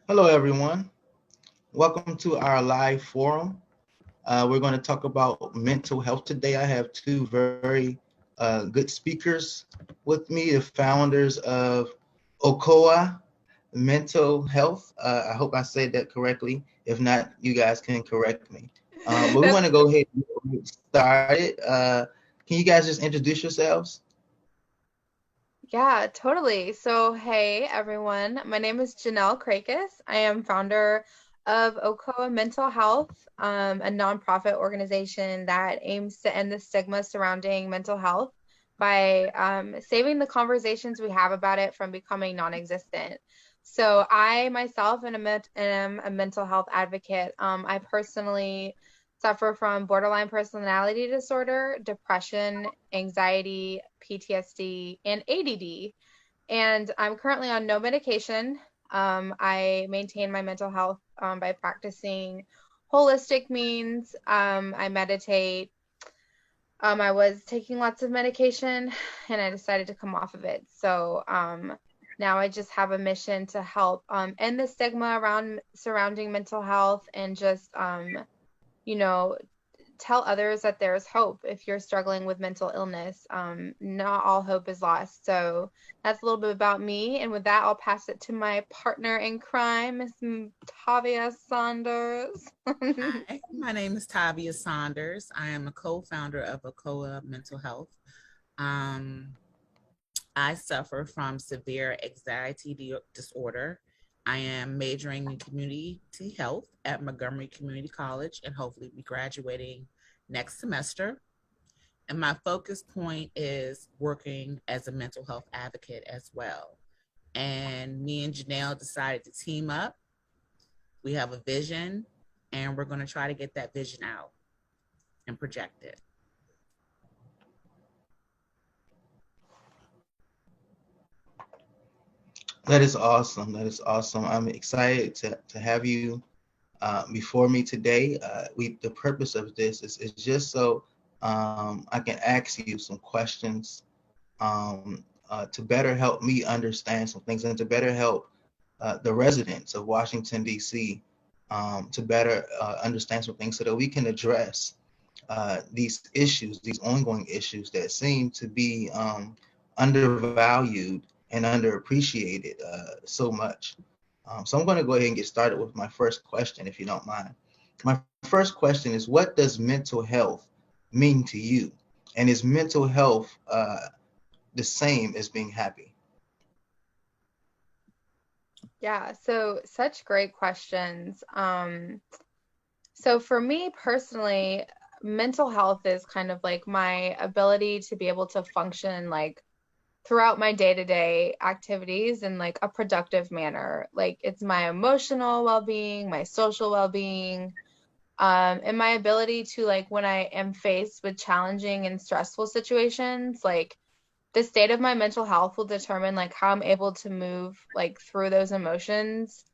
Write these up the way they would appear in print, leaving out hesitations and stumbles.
Hello, everyone. Welcome to our live forum. We're going to talk about mental health today. I have two very good speakers with me, the founders of Okoa Mental Health. I hope I said that correctly. If not, you guys can correct me. But we want to go ahead and get started. Can you guys just introduce yourselves? Yeah, totally. So, hey everyone, my name is Janelle Krakis. I am founder of Okoa Mental Health, a nonprofit organization that aims to end the stigma surrounding mental health by saving the conversations we have about it from becoming non-existent. So, I myself am a mental health advocate. I personally suffer from borderline personality disorder, depression, anxiety, PTSD, and ADD. And I'm currently on no medication. I maintain my mental health by practicing holistic means. I meditate. I was taking lots of medication and I decided to come off of it. So now I just have a mission to help end the stigma around surrounding mental health and just you know, tell others that there's hope if you're struggling with mental illness. Not all hope is lost. So that's a little bit about me. And with that, I'll pass it to my partner in crime, Miss Tavia Saunders. Hi, my name is Tavia Saunders. I am a co-founder of Akoa Mental Health. Um, I suffer from severe anxiety disorder. I am majoring in community health at Montgomery Community College and hopefully be graduating next semester. And my focus point is working as a mental health advocate as well. And me and Janelle decided to team up. We have a vision, and we're going to try to get that vision out and project it. That is awesome. That is awesome. I'm excited to have you before me today. The purpose of this is just so I can ask you some questions to better help me understand some things and to better help the residents of Washington D.C. To better understand some things so that we can address these issues, these ongoing issues that seem to be undervalued and underappreciated so much. So I'm going to go ahead and get started with my first question, if you don't mind. My first question is, what does mental health mean to you? And is mental health the same as being happy? Yeah, so such great questions. So for me personally, mental health is kind of like my ability to be able to function like throughout my day-to-day activities in like a productive manner. Like it's my emotional well-being, my social well-being, and my ability to like when I am faced with challenging and stressful situations, like the state of my mental health will determine like how I'm able to move like through those emotions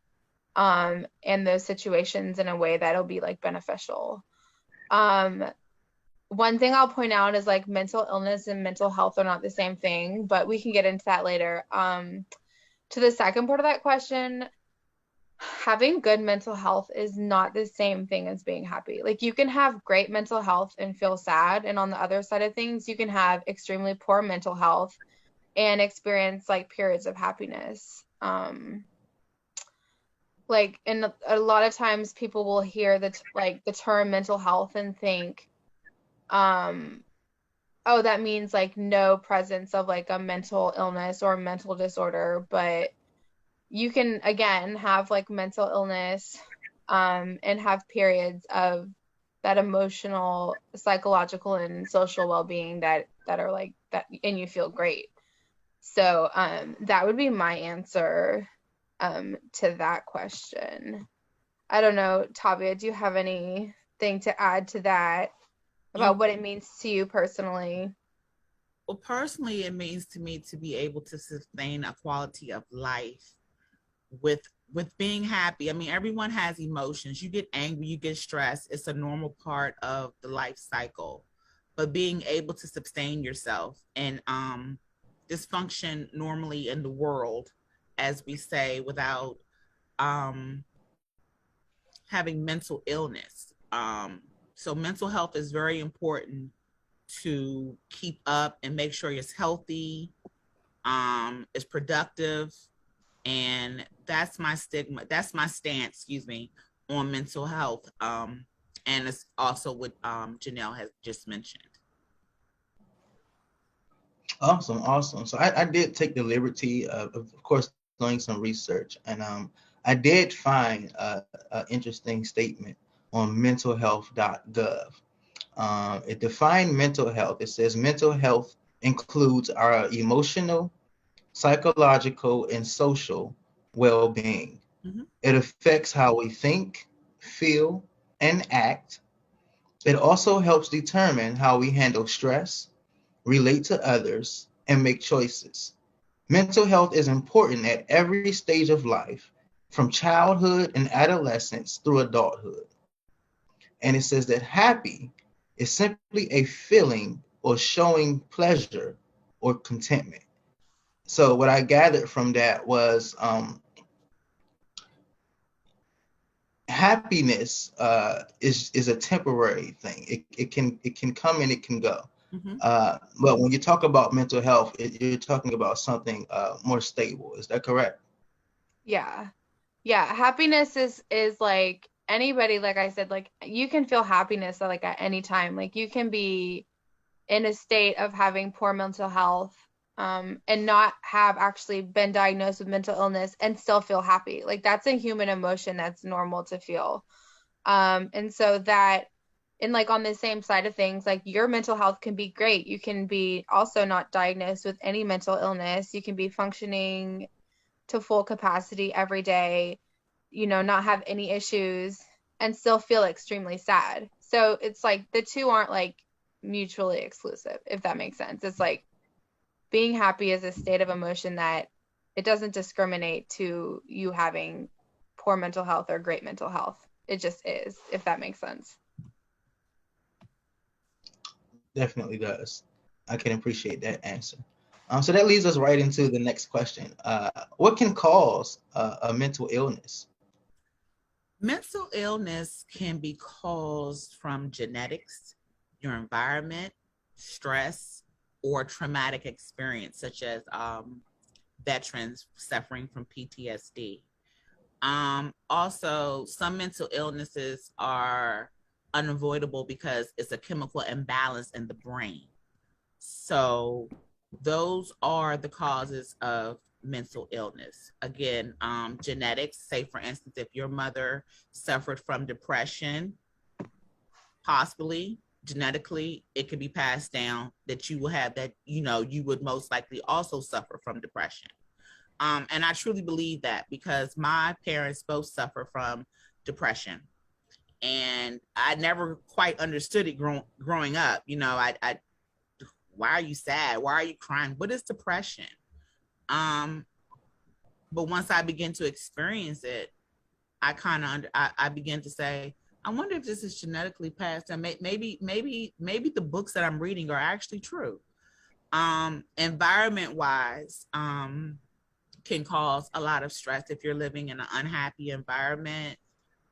and those situations in a way that'll be like beneficial. Um, one thing I'll point out is like mental illness and mental health are not the same thing, but we can get into that later. To the second part of that question, having good mental health is not the same thing as being happy. Like you can have great mental health and feel sad, and on the other side of things, you can have extremely poor mental health and experience like periods of happiness. Like and a lot of times people will hear like the term mental health and think um oh, that means like no presence of like a mental illness or mental disorder, but you can again have like mental illness and have periods of that emotional, psychological and social well-being that are like that and you feel great. So that would be my answer to that question. I don't know, Tavia, do you have anything to add to that about You what it means to you personally? well, personally, it means to me to be able to sustain a quality of life with being happy. I mean, everyone has emotions. You get angry, you get stressed. It's a normal part of the life cycle. But being able to sustain yourself and dysfunction normally in the world, as we say, without having mental illness. So mental health is very important to keep up and make sure it's healthy, is productive. And that's my stance, on mental health. And it's also what Janelle has just mentioned. Awesome. So I did take the liberty of course, doing some research, and I did find an interesting statement on mentalhealth.gov. It defined mental health. It says mental health includes our emotional, psychological, and social well-being. Mm-hmm. It affects how we think, feel, and act. It also helps determine how we handle stress, relate to others, and make choices. Mental health is important at every stage of life, from childhood and adolescence through adulthood. And it says that happy is simply a feeling or showing pleasure or contentment. So what I gathered from that was happiness is a temporary thing. It can come and it can go. Mm-hmm. But when you talk about mental health, you're talking about something more stable. Is that correct? Yeah. Happiness is like anybody, like I said, like you can feel happiness like at any time. Like you can be in a state of having poor mental health, and not have actually been diagnosed with mental illness and still feel happy. Like that's a human emotion that's normal to feel. And so that, and like on the same side of things, like your mental health can be great. You can be also not diagnosed with any mental illness. You can be functioning to full capacity every day, not have any issues and still feel extremely sad. So it's like the two aren't like mutually exclusive, if that makes sense. It's like being happy is a state of emotion that it doesn't discriminate to you having poor mental health or great mental health. It just is, if that makes sense. Definitely does. I can appreciate that answer. So that leads us right into the next question. What can cause a mental illness? Mental illness can be caused from genetics, your environment, stress, or traumatic experience, such as veterans suffering from PTSD. Also, some mental illnesses are unavoidable because it's a chemical imbalance in the brain. So those are the causes of mental illness. Again, genetics, say for instance, if your mother suffered from depression, possibly genetically, it could be passed down that you will have that, you would most likely also suffer from depression. And I truly believe that because my parents both suffer from depression. And I never quite understood it growing up. Why are you sad? Why are you crying? What is depression? But once I begin to experience it, I begin to say, I wonder if this is genetically passed down. Maybe the books that I'm reading are actually true. Environment wise, can cause a lot of stress. If you're living in an unhappy environment,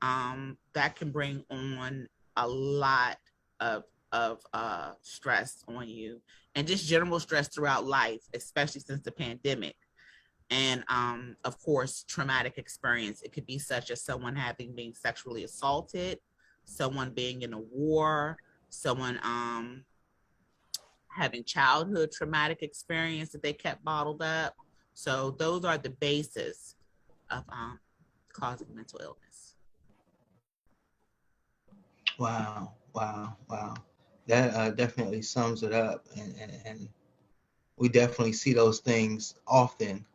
that can bring on a lot of stress on you, and just general stress throughout life, especially since the pandemic. And of course, traumatic experience. It could be such as someone being sexually assaulted, someone being in a war, someone having childhood traumatic experience that they kept bottled up. So those are the basis of causing mental illness. Wow. That definitely sums it up, and we definitely see those things often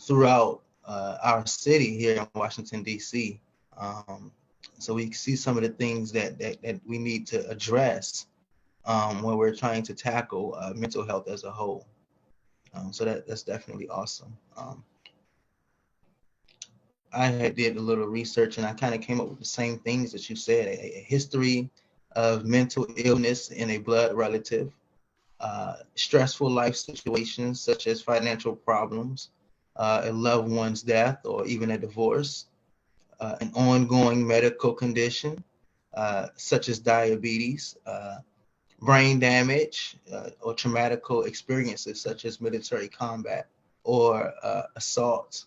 throughout our city here in Washington, D.C. So we see some of the things that we need to address when we're trying to tackle mental health as a whole. So that's definitely awesome. I did a little research and I kind of came up with the same things that you said, a history of mental illness in a blood relative, stressful life situations such as financial problems, a loved one's death or even a divorce, an ongoing medical condition such as diabetes, brain damage, or traumatic experiences such as military combat or assault,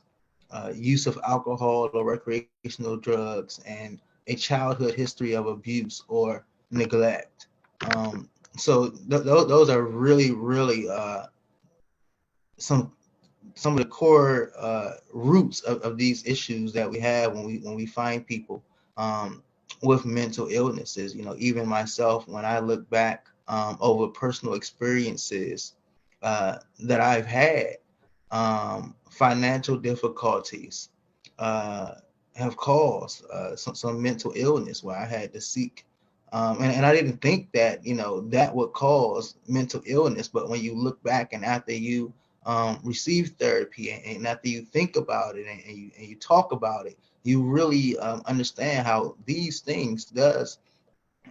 use of alcohol or recreational drugs, and a childhood history of abuse or neglect. So those are really, really some of the core roots of these issues that we have when we find people with mental illnesses. You know, even myself, when I look back over personal experiences that I've had, financial difficulties have caused some mental illness where I had to seek. And I didn't think that, you know, that would cause mental illness. But when you look back and after you receive therapy and after you think about it and you talk about it, you really understand how these things does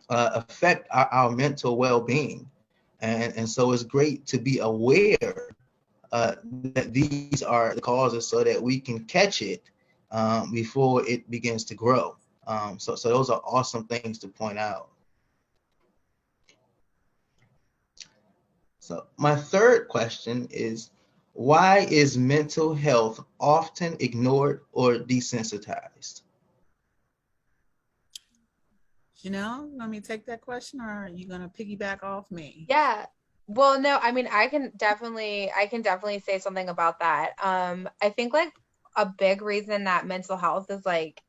affect our mental well-being. And so it's great to be aware that these are the causes so that we can catch it before it begins to grow. So those are awesome things to point out. So my third question is, why is mental health often ignored or desensitized? Janelle, let me take that question, or are you gonna piggyback off me? Yeah. Well, no, I mean, I can definitely say something about that. I think like a big reason that mental health is like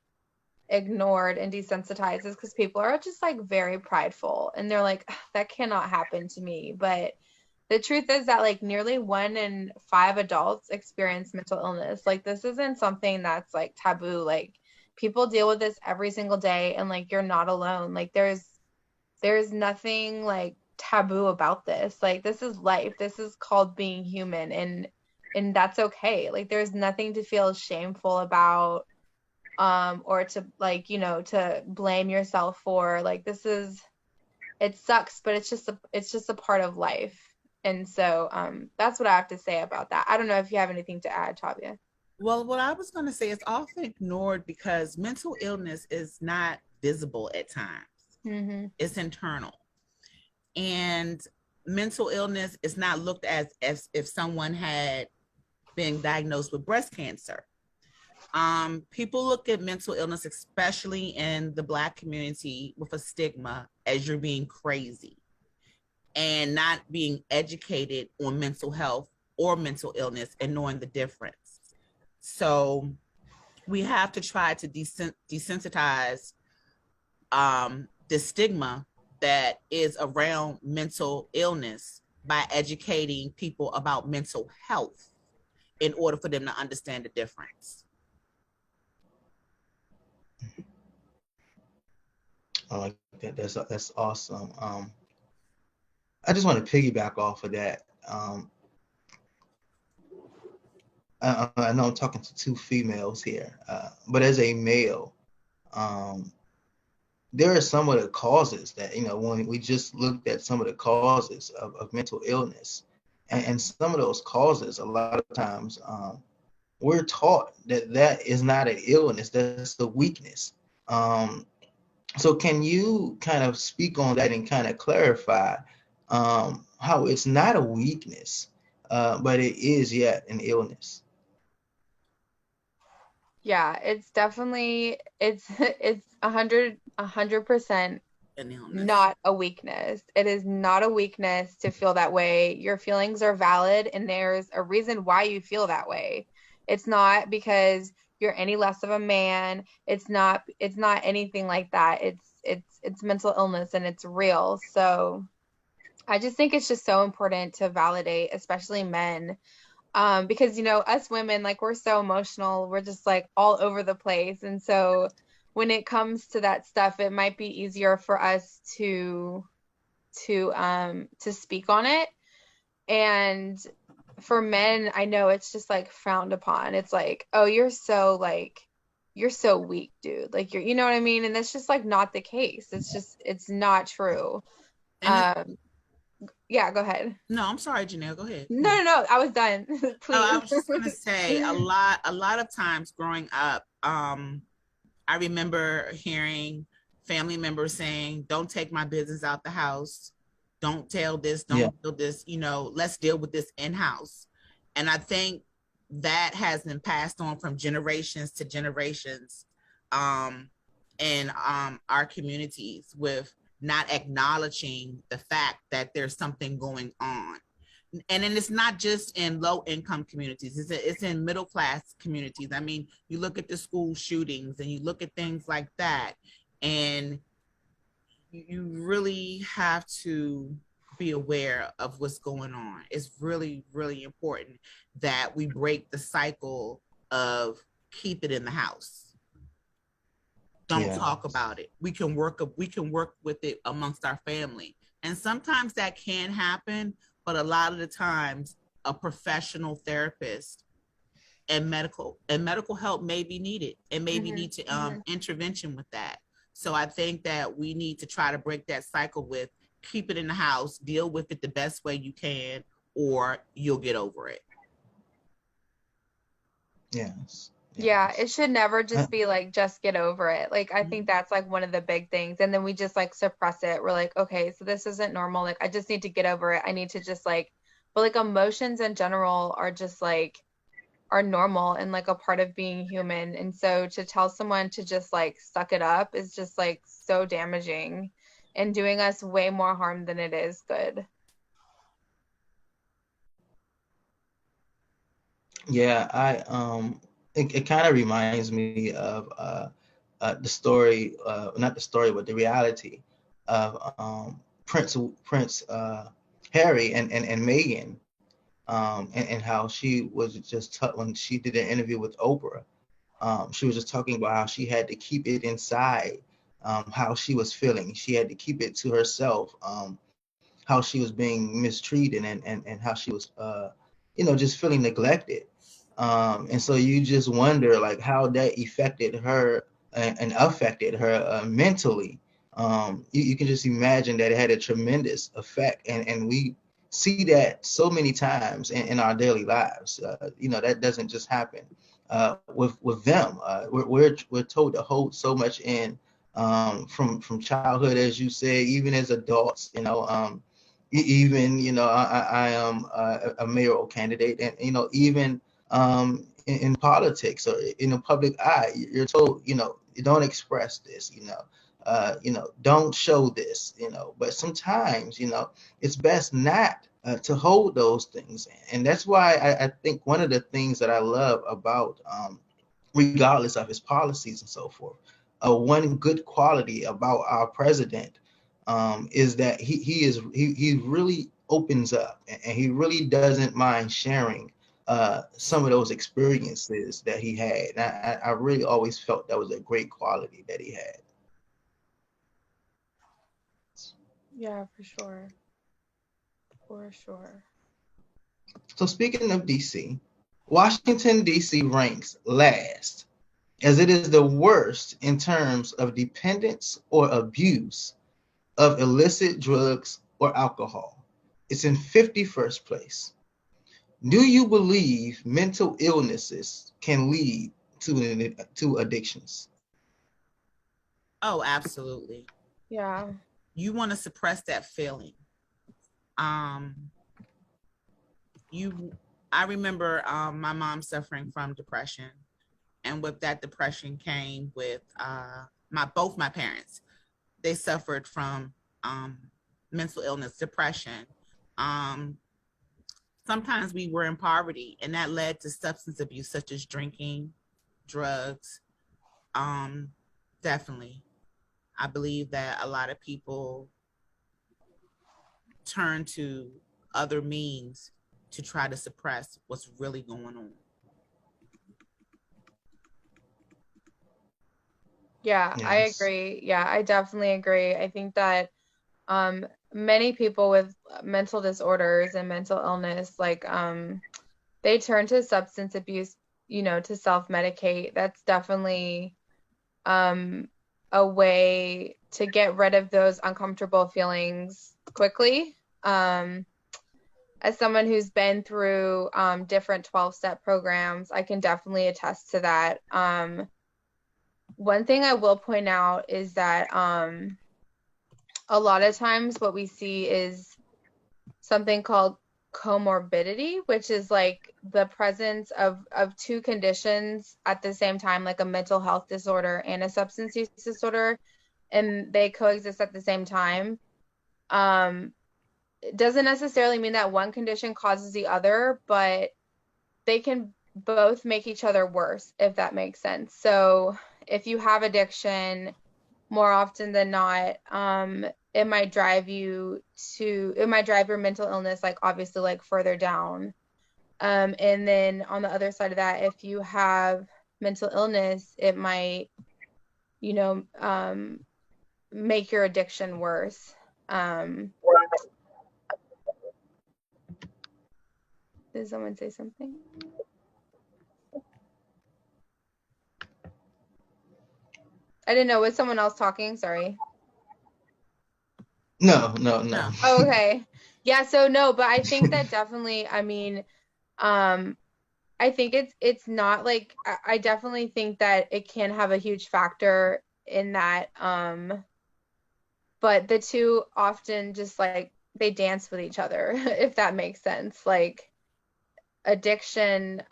ignored and desensitized is because people are just like very prideful and they're like, that cannot happen to me. But the truth is that like nearly 1 in 5 adults experience mental illness. Like this isn't something that's like taboo. Like people deal with this every single day and like you're not alone. Like there's nothing like taboo about this. Like this is life. This is called being human, and that's okay. Like there's nothing to feel shameful about or to like, you know, to blame yourself for. Like this is, it sucks, but it's just a part of life. And so that's what I have to say about that. I don't know if you have anything to add, Tavia. Well, what I was going to say is often ignored because mental illness is not visible at times. Mm-hmm. It's internal. And mental illness is not looked at as if someone had been diagnosed with breast cancer. People look at mental illness, especially in the Black community, with a stigma as you're being crazy and not being educated on mental health or mental illness and knowing the difference. So we have to try to desensitize the stigma that is around mental illness by educating people about mental health in order for them to understand the difference. I like that. That's awesome. I just want to piggyback off of that. I know I'm talking to two females here, but as a male, there are some of the causes that, you know, when we just looked at some of the causes of mental illness, and some of those causes, a lot of times, we're taught that that is not an illness, that's the weakness. So can you kind of speak on that and kind of clarify how it's not a weakness, but it is yet an illness? Yeah, it's definitely it's 100% An illness. not a weakness. It is not a weakness to feel that way. Your feelings are valid and there's a reason why you feel that way. It's not because you're any less of a man. It's not anything like that. It's mental illness and it's real. So I just think it's just so important to validate, especially men, because you know us women, like we're so emotional, we're just like all over the place, and so when it comes to that stuff it might be easier for us to speak on it. And for men, I know it's just like frowned upon. It's like, oh, you're so weak, dude, like you're, you know what I mean, and that's just like not the case. It's just, it's not true. And um Yeah, go ahead. No, I'm sorry, Janelle. Go ahead. No, I was done. Oh, Please. I was just gonna say a lot of times growing up, I remember hearing family members saying, "Don't take my business out the house. Don't tell this. Yeah. Don't tell this. Let's deal with this in house." And I think that has been passed on from generations to generations, in our communities, with not acknowledging the fact that there's something going on. And then it's not just in low income communities, it's in middle class communities. I mean, you look at the school shootings and you look at things like that, and you really have to be aware of what's going on. It's really, really important that we break the cycle of keep it in the house. Don't talk about it. We can work with it amongst our family. And sometimes that can happen, but a lot of the times a professional therapist and medical help may be needed, and maybe need to intervention with that. So I think that we need to try to break that cycle with keep it in the house, deal with it the best way you can, or you'll get over it. Yes. Yeah, it should never just be like, just get over it. Like, I think that's like one of the big things. And then we just like suppress it. We're like, okay, so this isn't normal. Like, I just need to get over it. I need to just like, but like emotions in general are just like, are normal and like a part of being human. And so to tell someone to just like suck it up is just like so damaging and doing us way more harm than it is good. Yeah, it kind of reminds me of the story, not the story, but the reality of Prince Harry and Meghan, and how she was just when she did an interview with Oprah, she was just talking about how she had to keep it inside, how she was feeling. She had to keep it to herself, how she was being mistreated, and how she was, just feeling neglected. And so you just wonder like how that affected her mentally. You can just imagine that it had a tremendous effect, and we see that so many times in our daily lives. That doesn't just happen with them. We're told to hold so much in, from childhood, as you said, even as adults. Even I am a mayoral candidate, and even in politics or in the public eye, you're told, you don't express this, don't show this, but sometimes, it's best not to hold those things. And that's why I think one of the things that I love about, regardless of his policies and so forth, one good quality about our president, is that he really opens up, and he really doesn't mind sharing some of those experiences that he had. And I really always felt that was a great quality that he had. Yeah, for sure. For sure. So speaking of DC, Washington, D.C. ranks last, as it is the worst in terms of dependence or abuse of illicit drugs or alcohol. It's in 51st place. Do you believe mental illnesses can lead to addictions? Oh, absolutely. Yeah. You want to suppress that feeling. I remember my mom suffering from depression, and with that depression came with both my parents. They suffered from mental illness, depression. Sometimes we were in poverty, and that led to substance abuse, such as drinking, drugs. Definitely. I believe that a lot of people turn to other means to try to suppress what's really going on. Yeah, yes. I agree. Yeah, I definitely agree. I think that many people with mental disorders and mental illness, like they turn to substance abuse, to self-medicate. That's definitely a way to get rid of those uncomfortable feelings quickly. As someone who's been through different 12-step programs, I can definitely attest to that. One thing I will point out is that a lot of times what we see is something called comorbidity, which is like the presence of two conditions at the same time, like a mental health disorder and a substance use disorder, and they coexist at the same time. It doesn't necessarily mean that one condition causes the other, but they can both make each other worse, if that makes sense. So if you have addiction, more often than not, it might drive your mental illness, like obviously like further down. And then on the other side of that, if you have mental illness, it might, make your addiction worse. Did someone say something? I didn't know. Was someone else talking? Sorry. No. Oh, okay. Yeah, so no, but I think that definitely, I mean, I think it's not like I definitely think that it can have a huge factor in that, but the two often just like they dance with each other, if that makes sense. Like addiction,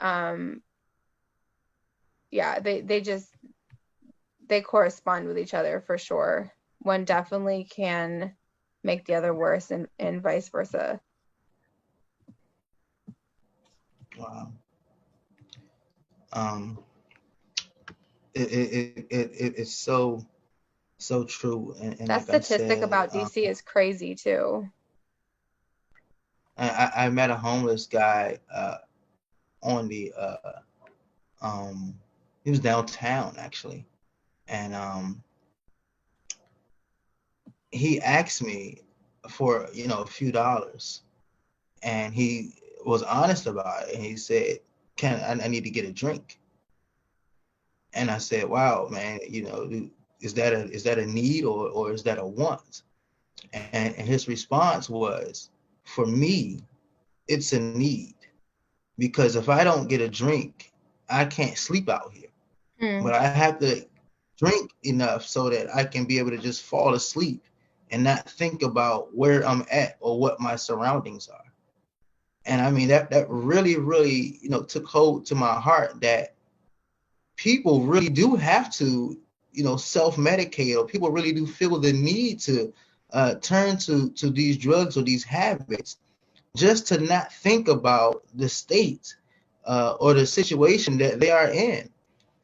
yeah, they correspond with each other for sure. One definitely can make the other worse and vice versa. Wow. It's so true, and That like I statistic said, about DC is crazy too. I met a homeless guy on the he was downtown actually, and he asked me for a few dollars, and he was honest about it, and he said, I need to get a drink. And I said, wow, man, is that a need, or is that a want? And his response was, for me, it's a need, because if I don't get a drink, I can't sleep out here. But I have to drink enough so that I can be able to just fall asleep and not think about where I'm at or what my surroundings are. And I mean, that really, really, took hold to my heart, that people really do have to, self-medicate, or people really do feel the need to turn to these drugs or these habits, just to not think about the state or the situation that they are in.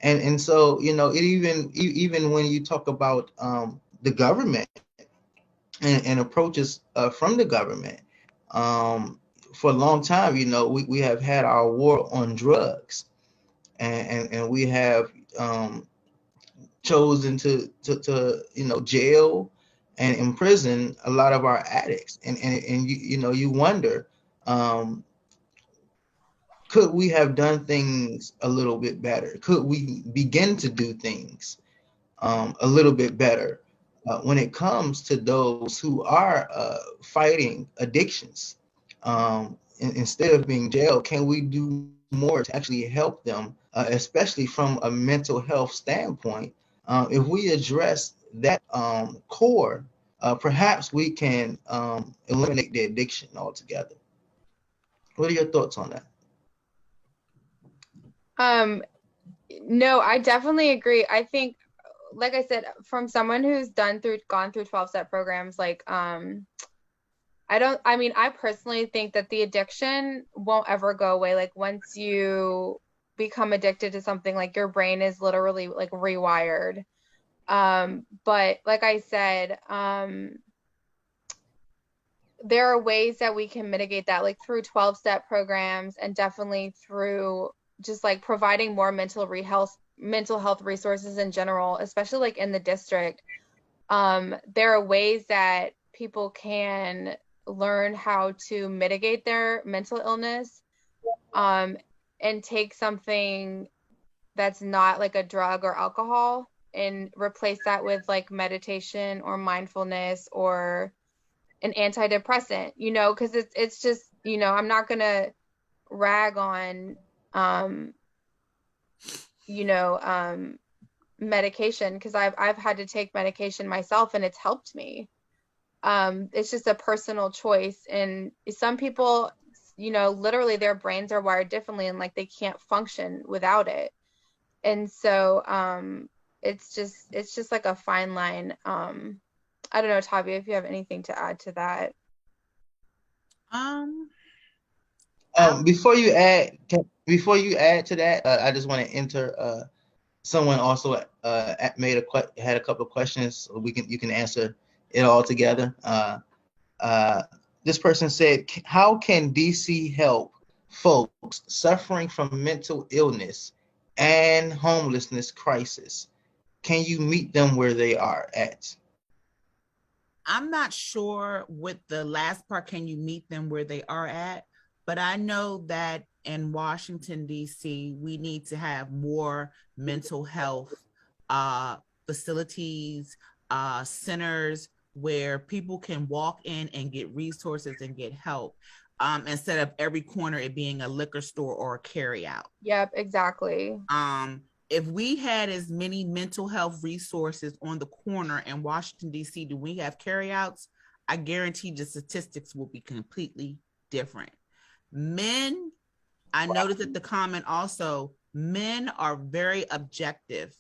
And so, it even when you talk about the government and approaches from the government, for a long time, we have had our war on drugs, and we have chosen to jail and imprison a lot of our addicts, and you wonder, could we have done things a little bit better? Could we begin to do things a little bit better when it comes to those who are fighting addictions? Instead of being jailed, can we do more to actually help them, especially from a mental health standpoint? If we address that core, perhaps we can eliminate the addiction altogether. What are your thoughts on that? No, I definitely agree. I think, like I said, from someone who's gone through 12-step programs, like I personally think that the addiction won't ever go away. Like once you become addicted to something, like your brain is literally like rewired. But like I said, there are ways that we can mitigate that, like through 12-step programs, and definitely through just like providing more mental health resources in general, especially like in the district. There are ways that people can learn how to mitigate their mental illness, and take something that's not like a drug or alcohol and replace that with like meditation or mindfulness or an antidepressant, because it's just, I'm not gonna rag on, you know, medication, because I've had to take medication myself and it's helped me. It's just a personal choice, and some people, literally their brains are wired differently and like they can't function without it. And so it's just like a fine line. I don't know, Tavia, if you have anything to add to that. Um, Before you add to that, I just want to enter. Someone also had a couple of questions. So you can answer it all together. Uh, this person said, "How can DC help folks suffering from mental illness and homelessness crisis? Can you meet them where they are at?" I'm not sure with the last part, can you meet them where they are at? But I know that in Washington, D.C., we need to have more mental health facilities, centers where people can walk in and get resources and get help, instead of every corner it being a liquor store or a carry out. Yep, exactly. If we had as many mental health resources on the corner in Washington, D.C., do we have carryouts? I guarantee the statistics will be completely different. Men, I noticed that the comment also, men are very objective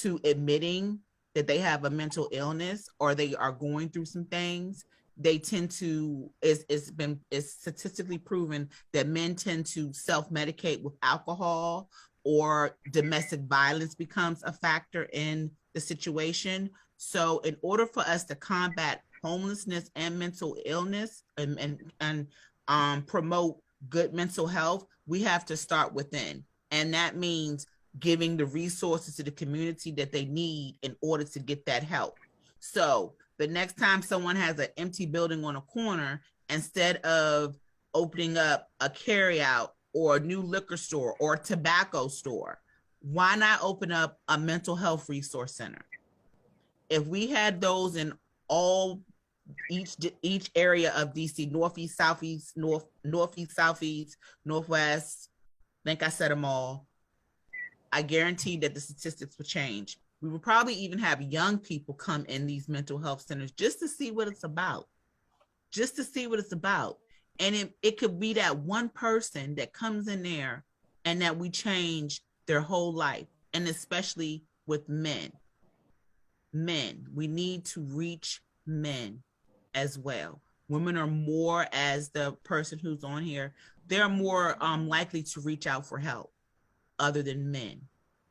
to admitting that they have a mental illness or they are going through some things. They tend to, it's statistically proven that men tend to self-medicate with alcohol, or domestic violence becomes a factor in the situation. So in order for us to combat homelessness and mental illness and promote good mental health, we have to start within. And that means giving the resources to the community that they need in order to get that help. So the next time someone has an empty building on a corner, instead of opening up a carryout or a new liquor store or tobacco store, why not open up a mental health resource center? If we had those in all each area of DC, northeast, southeast, northeast, southeast, northwest, I think I said them all, I guarantee that the statistics would change. We would probably even have young people come in these mental health centers just to see what it's about, just to see what it's about. And it could be that one person that comes in there and that we change their whole life. And especially with men, we need to reach men as well. Women are more, as the person who's on here, they're more likely to reach out for help other than men.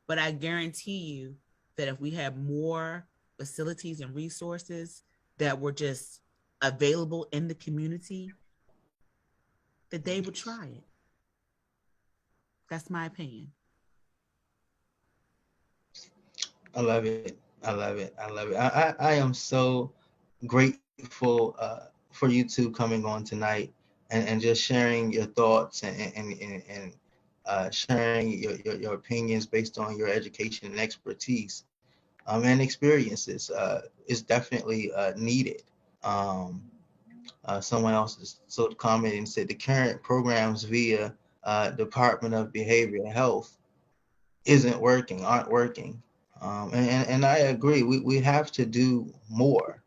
But I guarantee you that if we have more facilities and resources that were just available in the community, that they would try it. That's my opinion. I love it. I love it. I love it. I am so grateful for you two coming on tonight and just sharing your thoughts and sharing your opinions based on your education and expertise and experiences is definitely needed. Um, Someone else just commented and said the current programs via Department of Behavioral Health aren't working. And I agree. We have to do more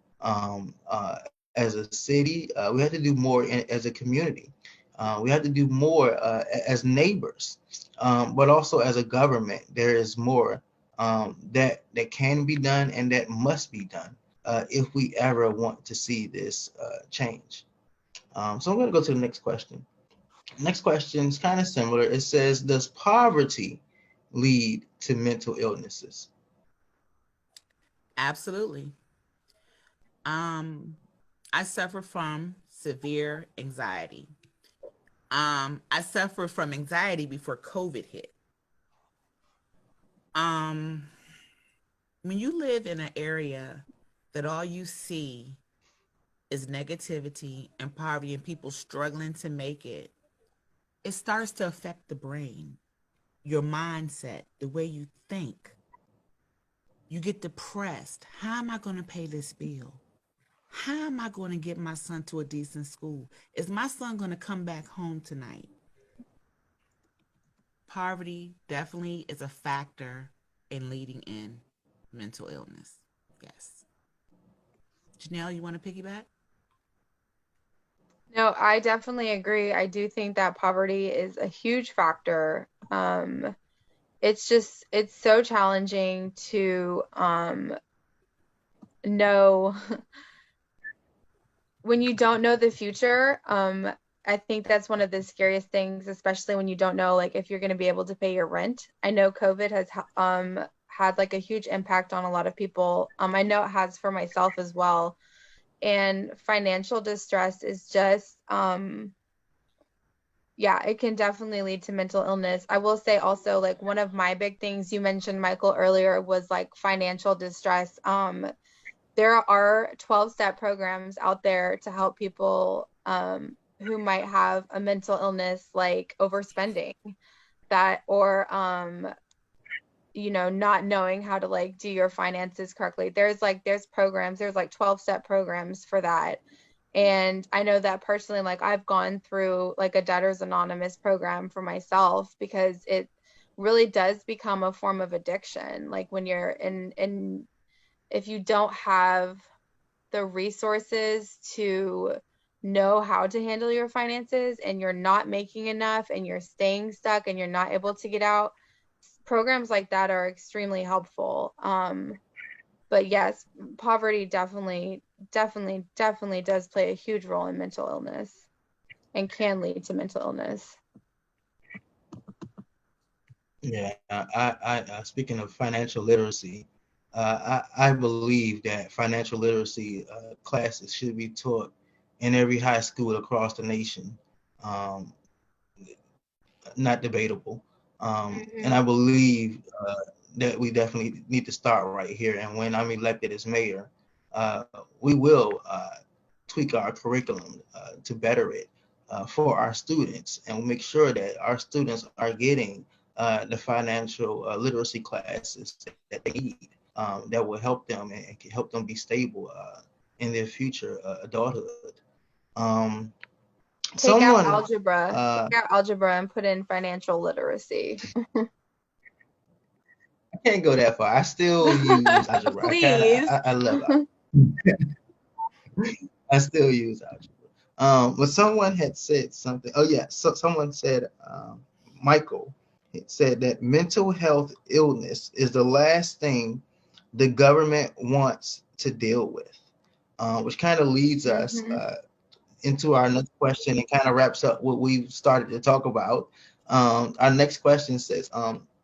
as a city. We have to do more as a community. We have to do more as neighbors, but also as a government. There is more that can be done and that must be done if we ever want to see this change. So I'm going to go to the next question. Next question is kind of similar. It says, does poverty lead to mental illnesses? Absolutely. I suffer from severe anxiety. I suffered from anxiety before COVID hit. When you live in an area that all you see is negativity and poverty and people struggling to make it, it starts to affect the brain, your mindset, the way you think. You get depressed. How am I going to pay this bill? how am I going to get my son to a decent school? Is my son going to come back home tonight? Poverty definitely is a factor in leading in mental illness. Yes. Janelle, you want to piggyback? No, I definitely agree. I do think that poverty is a huge factor. It's so challenging to know when you don't know the future. I think that's one of the scariest things, especially when you don't know like if you're going to be able to pay your rent. I know COVID has had like a huge impact on a lot of people. I know it has for myself as well. And financial distress is just yeah, it can definitely lead to mental illness. I will say also, like, one of my big things you mentioned, Michael, earlier was like financial distress. There are 12-step programs out there to help people who might have a mental illness, like overspending that, or not knowing how to like do your finances correctly. There's programs, there's like 12-step programs for that. And I know that personally, like I've gone through like a Debtors Anonymous program for myself because it really does become a form of addiction. Like when you're in if you don't have the resources to know how to handle your finances and you're not making enough and you're staying stuck and you're not able to get out, programs like that are extremely helpful. But yes, poverty definitely does play a huge role in mental illness and can lead to mental illness. Yeah, speaking of financial literacy, I believe that financial literacy classes should be taught in every high school across the nation. Um, Not debatable. And I believe that we definitely need to start right here. And when I'm elected as mayor, we will tweak our curriculum to better it for our students and make sure that our students are getting the financial literacy classes that they need that will help them and can help them be stable in their future adulthood. Take out Someone, algebra. Take out algebra and put in financial literacy. I can't go that far. I still use algebra. Please. I love algebra. I still use algebra. But someone had said something. Oh yeah, so someone said, Michael, it said that mental health illness is the last thing the government wants to deal with, which kind of leads us into our next question and kind of wraps up what we've started to talk about. Our next question says,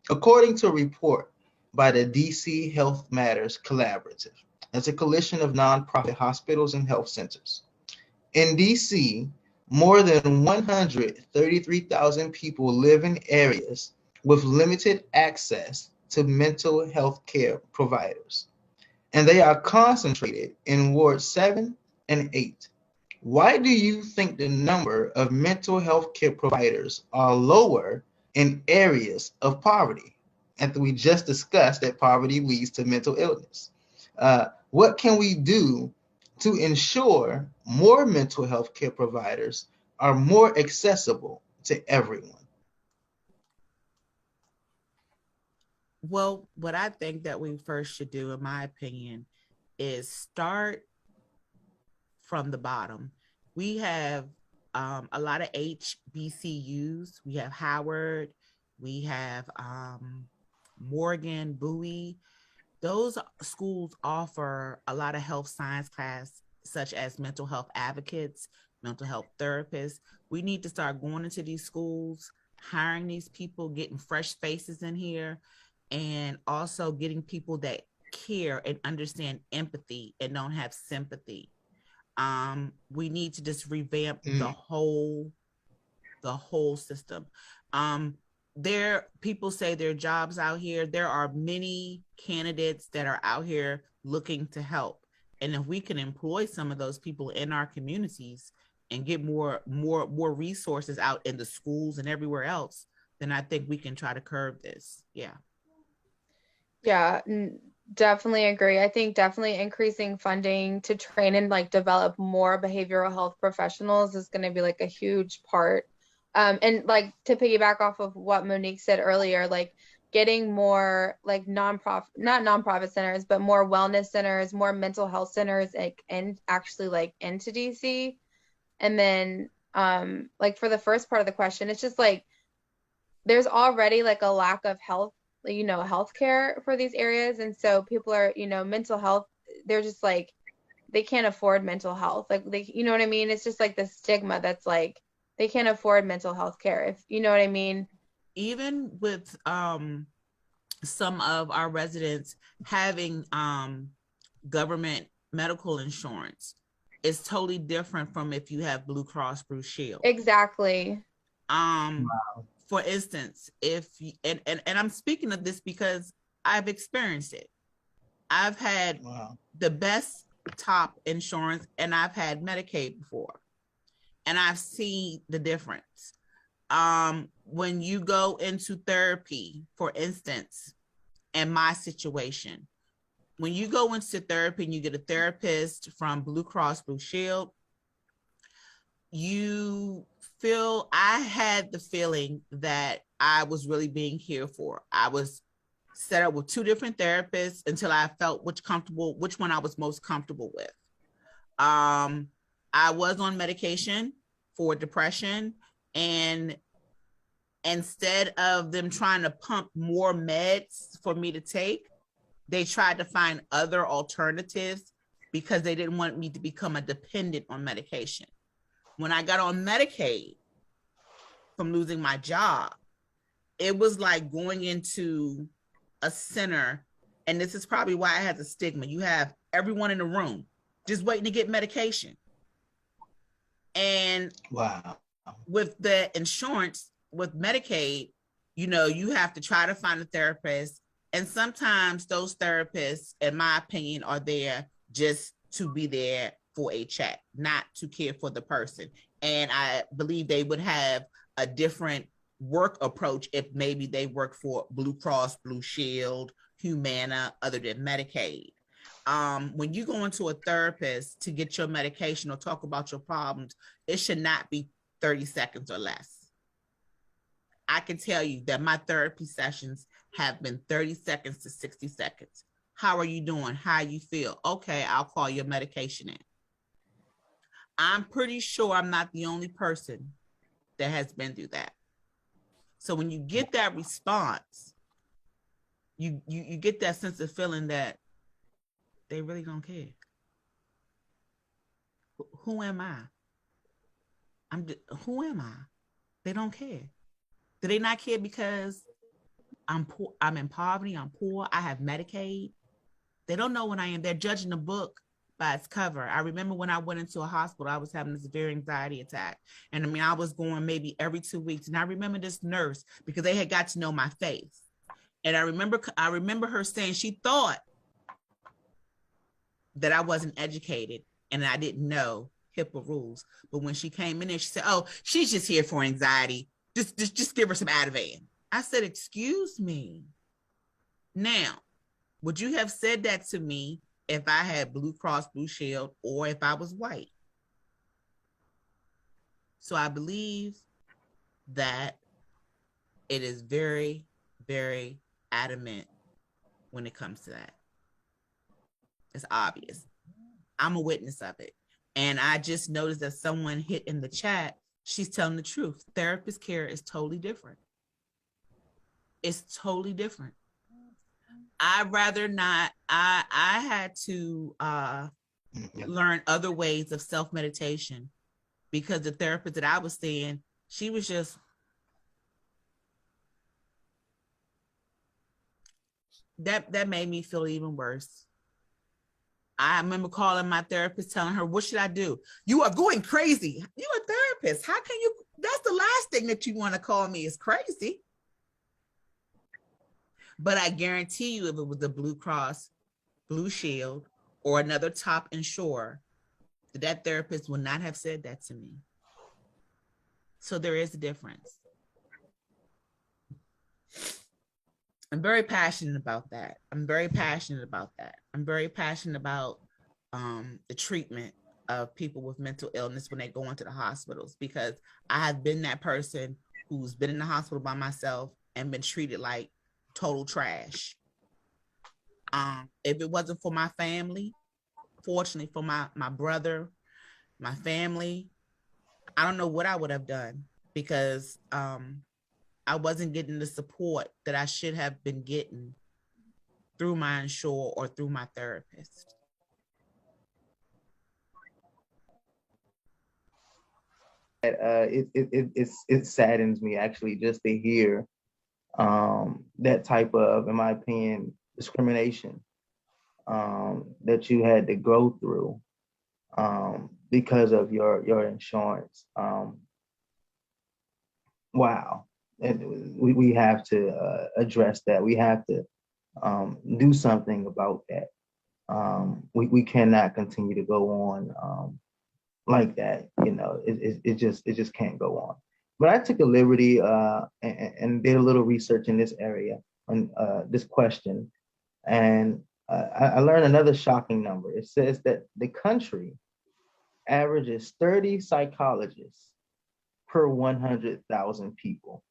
according to a report by the DC Health Matters Collaborative, that's a coalition of nonprofit hospitals and health centers. In DC, more than 133,000 people live in areas with limited access to mental health care providers, and they are concentrated in Ward 7 and 8. Why do you think the number of mental health care providers are lower in areas of poverty? And we just discussed that poverty leads to mental illness. What can we do to ensure more mental health care providers are more accessible to everyone? Well, what I think that we first should do, in my opinion, is start from the bottom. We have a lot of HBCUs. We have Howard, we have Morgan, Bowie. Those schools offer a lot of health science class, such as mental health advocates, mental health therapists. We need to start going into these schools, hiring these people, getting fresh faces in here, and also getting people that care and understand empathy and don't have sympathy. We need to just revamp the whole system. There, people say there are jobs out here. There are many candidates that are out here looking to help. And if we can employ some of those people in our communities and get more resources out in the schools and everywhere else, then I think we can try to curb this. Yeah. Yeah, Definitely agree. I think definitely increasing funding to train and like develop more behavioral health professionals is going to be like a huge part. And like to piggyback off of what Monique said earlier, like getting more like nonprofit, not nonprofit centers, but more wellness centers, more mental health centers, like and actually like into DC. And then like for the first part of the question, it's just like there's already like a lack of health, healthcare for these areas. And so people are, mental health, they're just like, they can't afford mental health. Like they, you know what I mean? It's just like the stigma that's like, they can't afford mental health care, if you know what I mean. Even with some of our residents having government medical insurance, it's totally different from if you have Blue Cross Blue Shield. Exactly. Wow. For instance, if and I'm speaking of this because I've experienced it. I've had the best top insurance and I've had Medicaid before. And I've seen the difference. When you go into therapy, for instance, in my situation, when you go into therapy and you get a therapist from Blue Cross Blue Shield, I had the feeling that I was really being cared for. I was set up with two different therapists until I felt which one I was most comfortable with. I was on medication for depression, and instead of them trying to pump more meds for me to take, they tried to find other alternatives because they didn't want me to become a dependent on medication. When I got on Medicaid from losing my job, it was like going into a center, and this is probably why it has a stigma. You have everyone in the room just waiting to get medication. And wow, with the insurance, with Medicaid, you have to try to find a therapist. And sometimes those therapists, in my opinion, are there just to be there for a check, not to care for the person. And I believe they would have a different work approach if maybe they work for Blue Cross Blue Shield, Humana, other than Medicaid. When you go into a therapist to get your medication or talk about your problems, it should not be 30 seconds or less. I can tell you that my therapy sessions have been 30 seconds to 60 seconds. How are you doing? How you feel? Okay, I'll call your medication in. I'm pretty sure I'm not the only person that has been through that. So when you get that response, you get that sense of feeling that they really don't care. Who am I? Who am I? They don't care. Do they not care because I'm poor? I'm in poverty. I'm poor. I have Medicaid. They don't know what I am. They're judging the book by its cover. I remember when I went into a hospital, I was having a severe anxiety attack. And I was going maybe every 2 weeks. And I remember this nurse, because they had got to know my face. And I remember her saying she thought that I wasn't educated and I didn't know HIPAA rules. But when she came in there, she said, "Oh, she's just here for anxiety. Just give her some Ativan." I said, "Excuse me. Now, would you have said that to me if I had Blue Cross Blue Shield or if I was white?" So I believe that it is very, very adamant when it comes to that. It's obvious. I'm a witness of it. And I just noticed that someone hit in the chat, she's telling the truth. Therapist care is totally different. It's totally different. I'd rather not. I had to learn other ways of self-meditation because the therapist that I was seeing, she was just, that made me feel even worse. I remember calling my therapist, telling her, "What should I do?" "You are going crazy. You're a therapist. How can you? That's the last thing that you want to call me is crazy." But I guarantee you, if it was the Blue Cross Blue Shield or another top insurer, that therapist would not have said that to me. So there is a difference. I'm very passionate about that. I'm very passionate about that. I'm very passionate about the treatment of people with mental illness when they go into the hospitals, because I have been that person who's been in the hospital by myself and been treated like total trash. If it wasn't for my family, fortunately for my brother, my family, I don't know what I would have done, because I wasn't getting the support that I should have been getting through my insurer or through my therapist. It saddens me actually just to hear that type of, in my opinion, discrimination that you had to go through because of your insurance. Wow. And we have to address that. We have to do something about that. We cannot continue to go on like that. You know, it just can't go on. But I took a liberty and did a little research in this area on this question, and I learned another shocking number. It says that the country averages 30 psychologists per 100,000 people,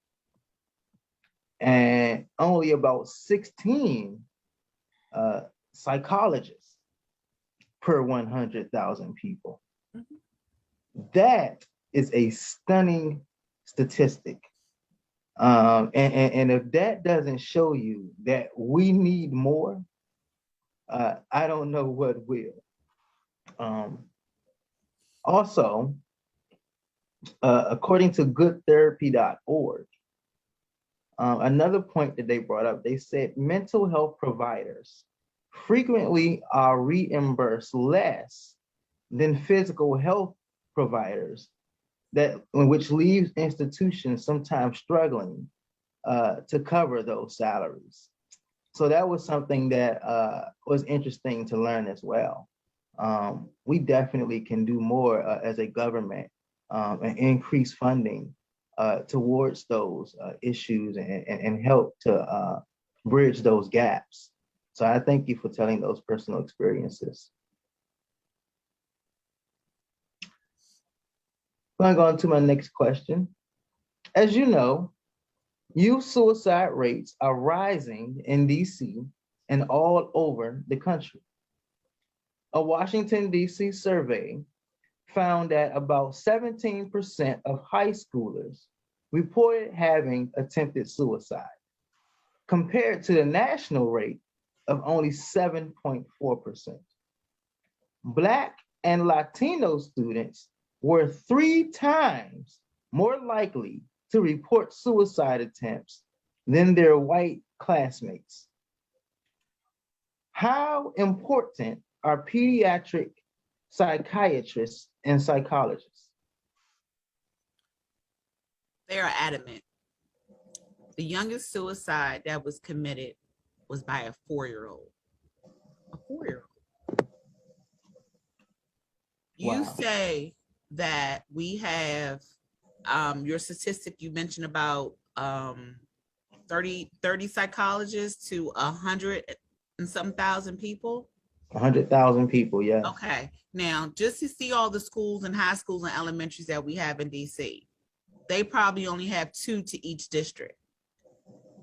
and only about 16 psychologists per 100,000 people. That is a stunning statistic. And if that doesn't show you that we need more, I don't know what will. Also, according to goodtherapy.org, another point that they brought up, they said mental health providers frequently are reimbursed less than physical health providers, which leaves institutions sometimes struggling to cover those salaries. So that was something that was interesting to learn as well. We definitely can do more as a government and increase funding towards those issues and help to bridge those gaps. So I thank you for telling those personal experiences. I'm going to go on to my next question. As you know, youth suicide rates are rising in DC and all over the country. A Washington, DC survey found that about 17% of high schoolers reported having attempted suicide, compared to the national rate of only 7.4%. Black and Latino students were 3 times more likely to report suicide attempts than their white classmates. How important are pediatric psychiatrists and psychologists? They are adamant. The youngest suicide that was committed was by a 4-year-old. A 4-year-old. Wow. You say that we have your statistic you mentioned about 30 psychologists to 100 and some thousand people. 100,000 people, yeah. Okay, now just to see all the schools and high schools and elementaries that we have in DC, they probably only have 2 to each district.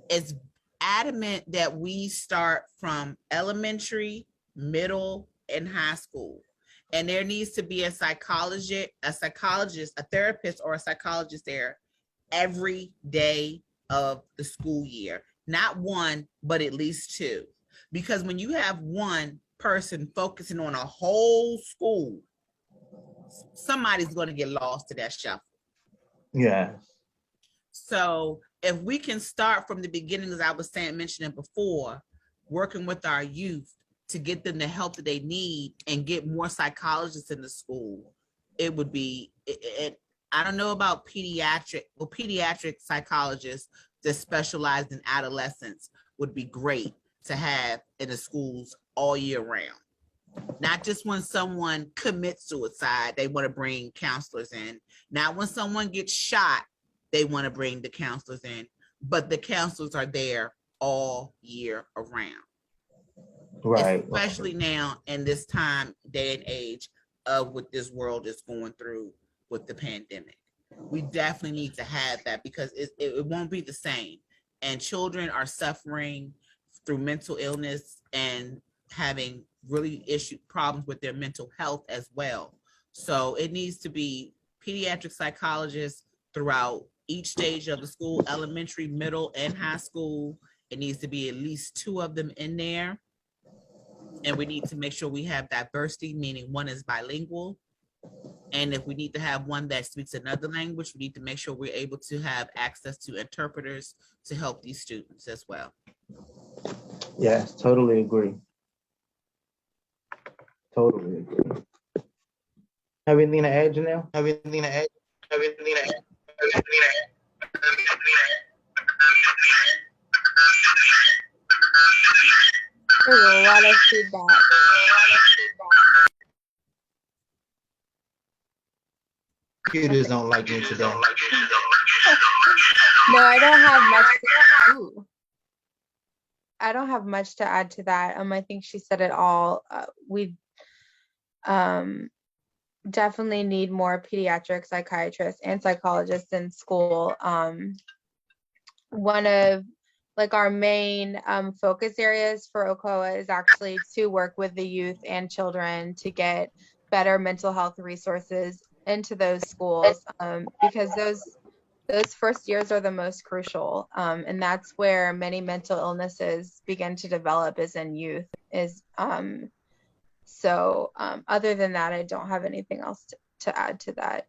It's adamant that we start from elementary, middle, and high school. And there needs to be a psychologist, a therapist, or a psychologist there every day of the school year. Not 1, but at least 2. Because when you have one person focusing on a whole school, somebody's going to get lost to that shuffle. Yes. So if we can start from the beginning, as I was mentioning before, working with our youth to get them the help that they need and get more psychologists in the school, it would be, I don't know about pediatric psychologists that specialize in adolescents would be great to have in the schools all year round. Not just when someone commits suicide, they want to bring counselors in. Not when someone gets shot, they want to bring the counselors in, but the counselors are there all year around. Right. Especially now in this day and age of what this world is going through with the pandemic. We definitely need to have that because it won't be the same. And children are suffering through mental illness and having really problems with their mental health as well. So it needs to be pediatric psychologists throughout each stage of the school, elementary, middle, and high school. It needs to be at least 2 of them in there. And we need to make sure we have diversity, meaning one is bilingual. And if we need to have one that speaks another language, we need to make sure we're able to have access to interpreters to help these students as well. Yes, totally agree. Totally agree. Have anything to add, Janelle? Have anything to add? Have anything to add? There's a lot of feedback. Computers don't like me today. No, I don't have much. I don't have much to add to that. I think she said it all. We definitely need more pediatric psychiatrists and psychologists in school. One of our main focus areas for OCOA is actually to work with the youth and children to get better mental health resources into those schools, because those first years are the most crucial, and that's where many mental illnesses begin to develop, is in youth. So other than that, I don't have anything else to add to that.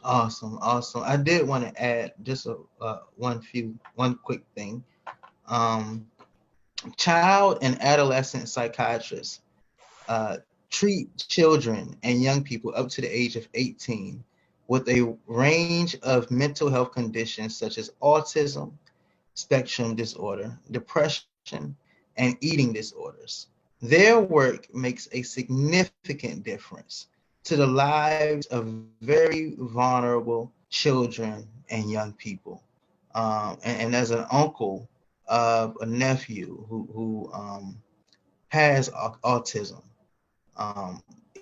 Awesome. I did want to add just one quick thing. Child and adolescent psychiatrists treat children and young people up to the age of 18 with a range of mental health conditions such as autism, spectrum disorder, depression, and eating disorders. Their work makes a significant difference to the lives of very vulnerable children and young people. And as an uncle of a nephew who has autism,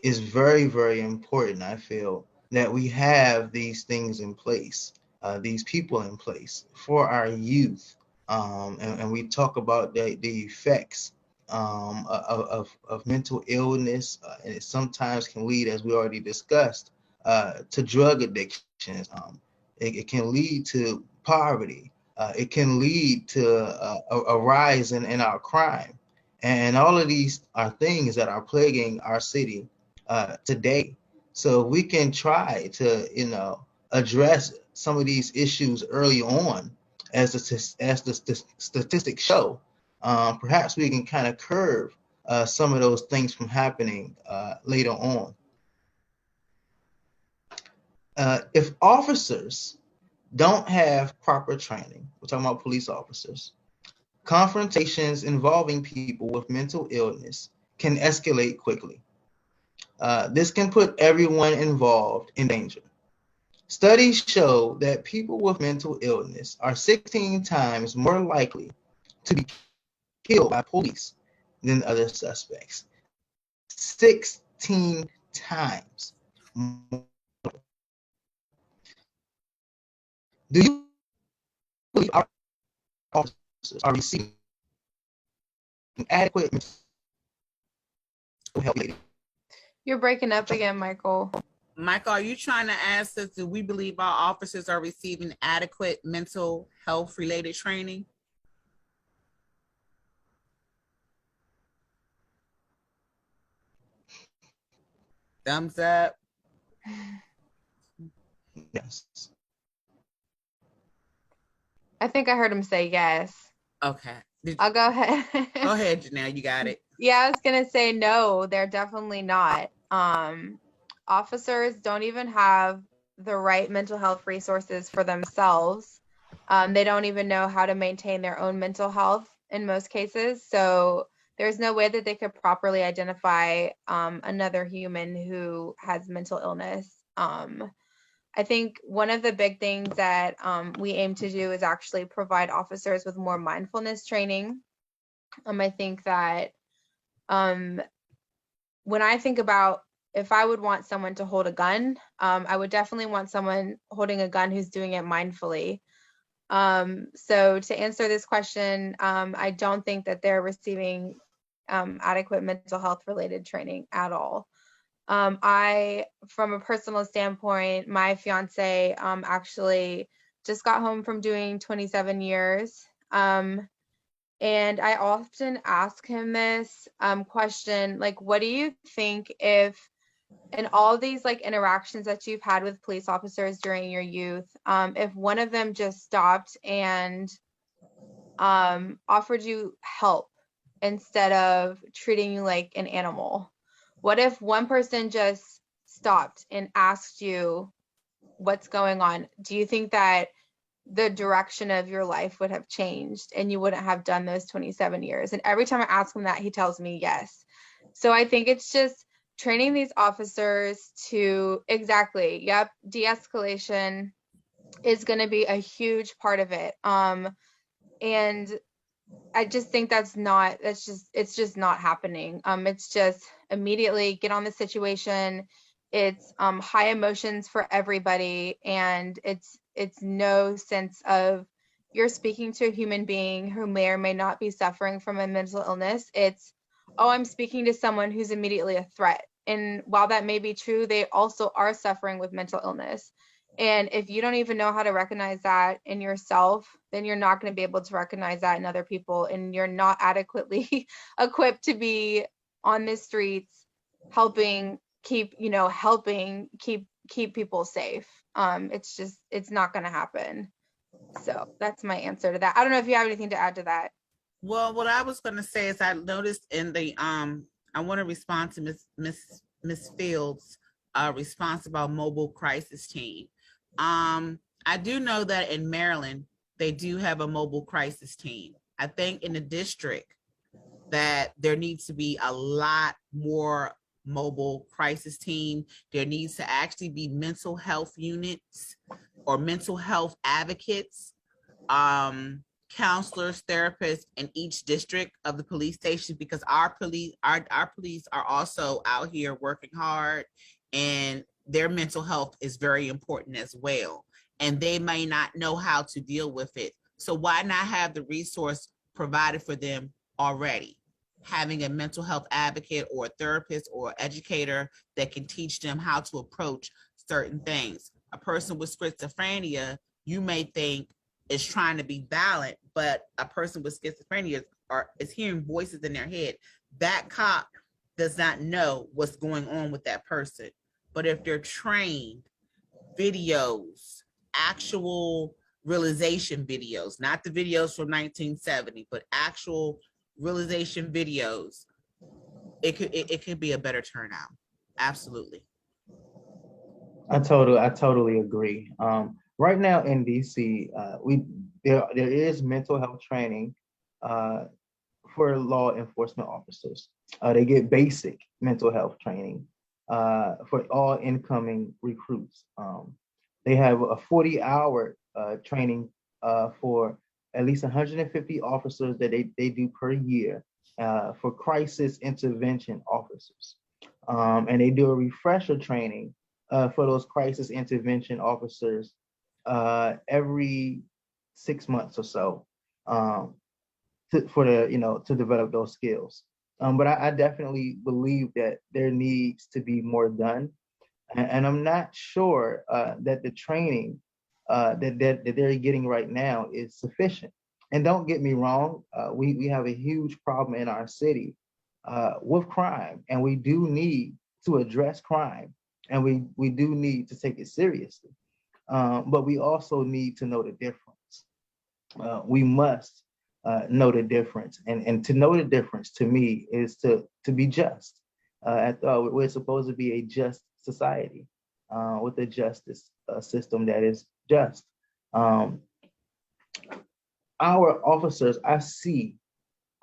is very, very important, I feel, that we have these things in place, these people in place for our youth. And we talk about the effects of mental illness, and it sometimes can lead, as we already discussed, to drug addictions. It can lead to poverty. It can lead to a rise in our crime. And all of these are things that are plaguing our city today. So we can try to, address some of these issues early on, as the statistics show. Perhaps we can kind of curb some of those things from happening later on. If officers don't have proper training, we're talking about police officers, confrontations involving people with mental illness can escalate quickly. This can put everyone involved in danger. Studies show that people with mental illness are 16 times more likely to be killed by police than other suspects. 16 times more. Do you believe our officers are receiving adequate mental health? You're breaking up again, Michael. Michael, are you trying to ask us, do we believe our officers are receiving adequate mental health related training? Thumbs up. Yes. I think I heard him say yes. Okay. I'll go ahead. Go ahead, Janelle, you got it. Yeah, I was gonna say no, they're definitely not. Officers don't even have the right mental health resources for themselves. They don't even know how to maintain their own mental health in most cases. So there's no way that they could properly identify another human who has mental illness. I think one of the big things that we aim to do is actually provide officers with more mindfulness training. I think that when I think about if I would want someone to hold a gun, I would definitely want someone holding a gun who's doing it mindfully. So to answer this question, I don't think that they're receiving adequate mental health related training at all. From a personal standpoint, my fiance actually just got home from doing 27 years. And I often ask him this question, like, what do you think if in all these like interactions that you've had with police officers during your youth, if one of them just stopped and offered you help instead of treating you like an animal? What if one person just stopped and asked you what's going on? Do you think that the direction of your life would have changed and you wouldn't have done those 27 years? And every time I ask him that, he tells me yes. So I think it's just training these officers to exactly, yep, de-escalation is going to be a huge part of it. And I just think it's just not happening. It's just immediately get on the situation. It's high emotions for everybody, and it's no sense of you're speaking to a human being who may or may not be suffering from a mental illness. It's, oh, I'm speaking to someone who's immediately a threat. And while that may be true, they also are suffering with mental illness. And if you don't even know how to recognize that in yourself, then you're not going to be able to recognize that in other people, and you're not adequately equipped to be on the streets helping keep people safe. It's not going to happen. So that's my answer to that. I don't know if you have anything to add to that. Well, what I was going to say is I noticed in the I want to respond to Miss Fields' response about mobile crisis team. I do know that in Maryland they do have a mobile crisis team. I think in the district that there needs to be a lot more mobile crisis team. There needs to actually be mental health units or mental health advocates, counselors, therapists in each district of the police station, because our police are also out here working hard, and their mental health is very important as well. And they may not know how to deal with it. So why not have the resource provided for them already? Having a mental health advocate or a therapist or educator that can teach them how to approach certain things. A person with schizophrenia, you may think is trying to be violent, but a person with schizophrenia is hearing voices in their head. That cop does not know what's going on with that person. But if they're trained, videos, actual realization videos, not the videos from 1970, but actual realization videos, it could be a better turnout. Absolutely. I totally agree. Right now in DC, there is mental health training for law enforcement officers. They get basic mental health training for all incoming recruits. They have a 40-hour training for at least 150 officers that they do per year for crisis intervention officers. And they do a refresher training for those crisis intervention officers every 6 months or so to develop those skills. But I definitely believe that there needs to be more done. And I'm not sure that the training that they're getting right now is sufficient. And don't get me wrong, we have a huge problem in our city with crime, and we do need to address crime, and we do need to take it seriously. But we also need to know the difference. We must know the difference, and to know the difference to me is to be just. We're supposed to be a just society with a justice system that is just. Our officers, I see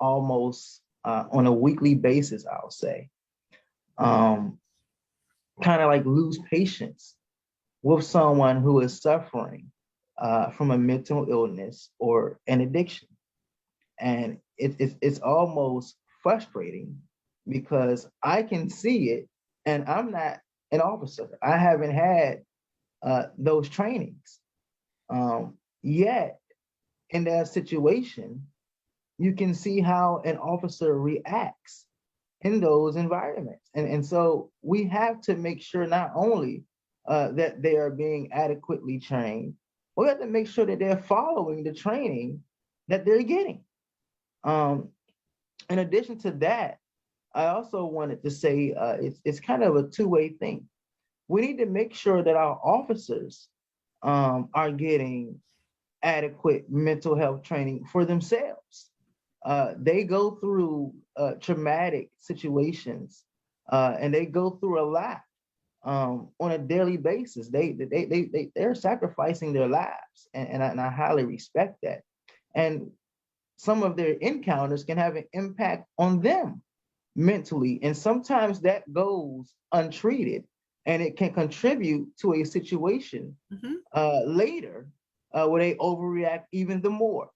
almost on a weekly basis, I'll say, kind of like lose patience with someone who is suffering from a mental illness or an addiction. And it's almost frustrating because I can see it and I'm not an officer. I haven't had those trainings. Yet in that situation, you can see how an officer reacts in those environments. And so we have to make sure not only that they are being adequately trained, we have to make sure that they're following the training that they're getting. In addition to that, I also wanted to say it's kind of a two-way thing. We need to make sure that our officers are getting adequate mental health training for themselves. They go through traumatic situations and they go through a lot on a daily basis. They're sacrificing their lives, and I highly respect that. And some of their encounters can have an impact on them mentally, and sometimes that goes untreated, and it can contribute to a situation later where they overreact even the more.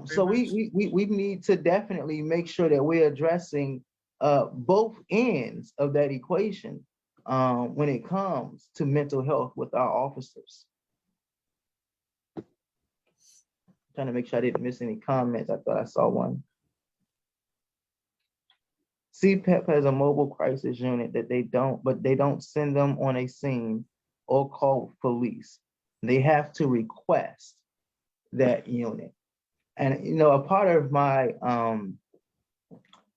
So we need to definitely make sure that we're addressing both ends of that equation when it comes to mental health with our officers. Trying to make sure I didn't miss any comments. I thought I saw one. CPEP has a mobile crisis unit that they don't send them on a scene or call police. They have to request that unit. And you know, a part of my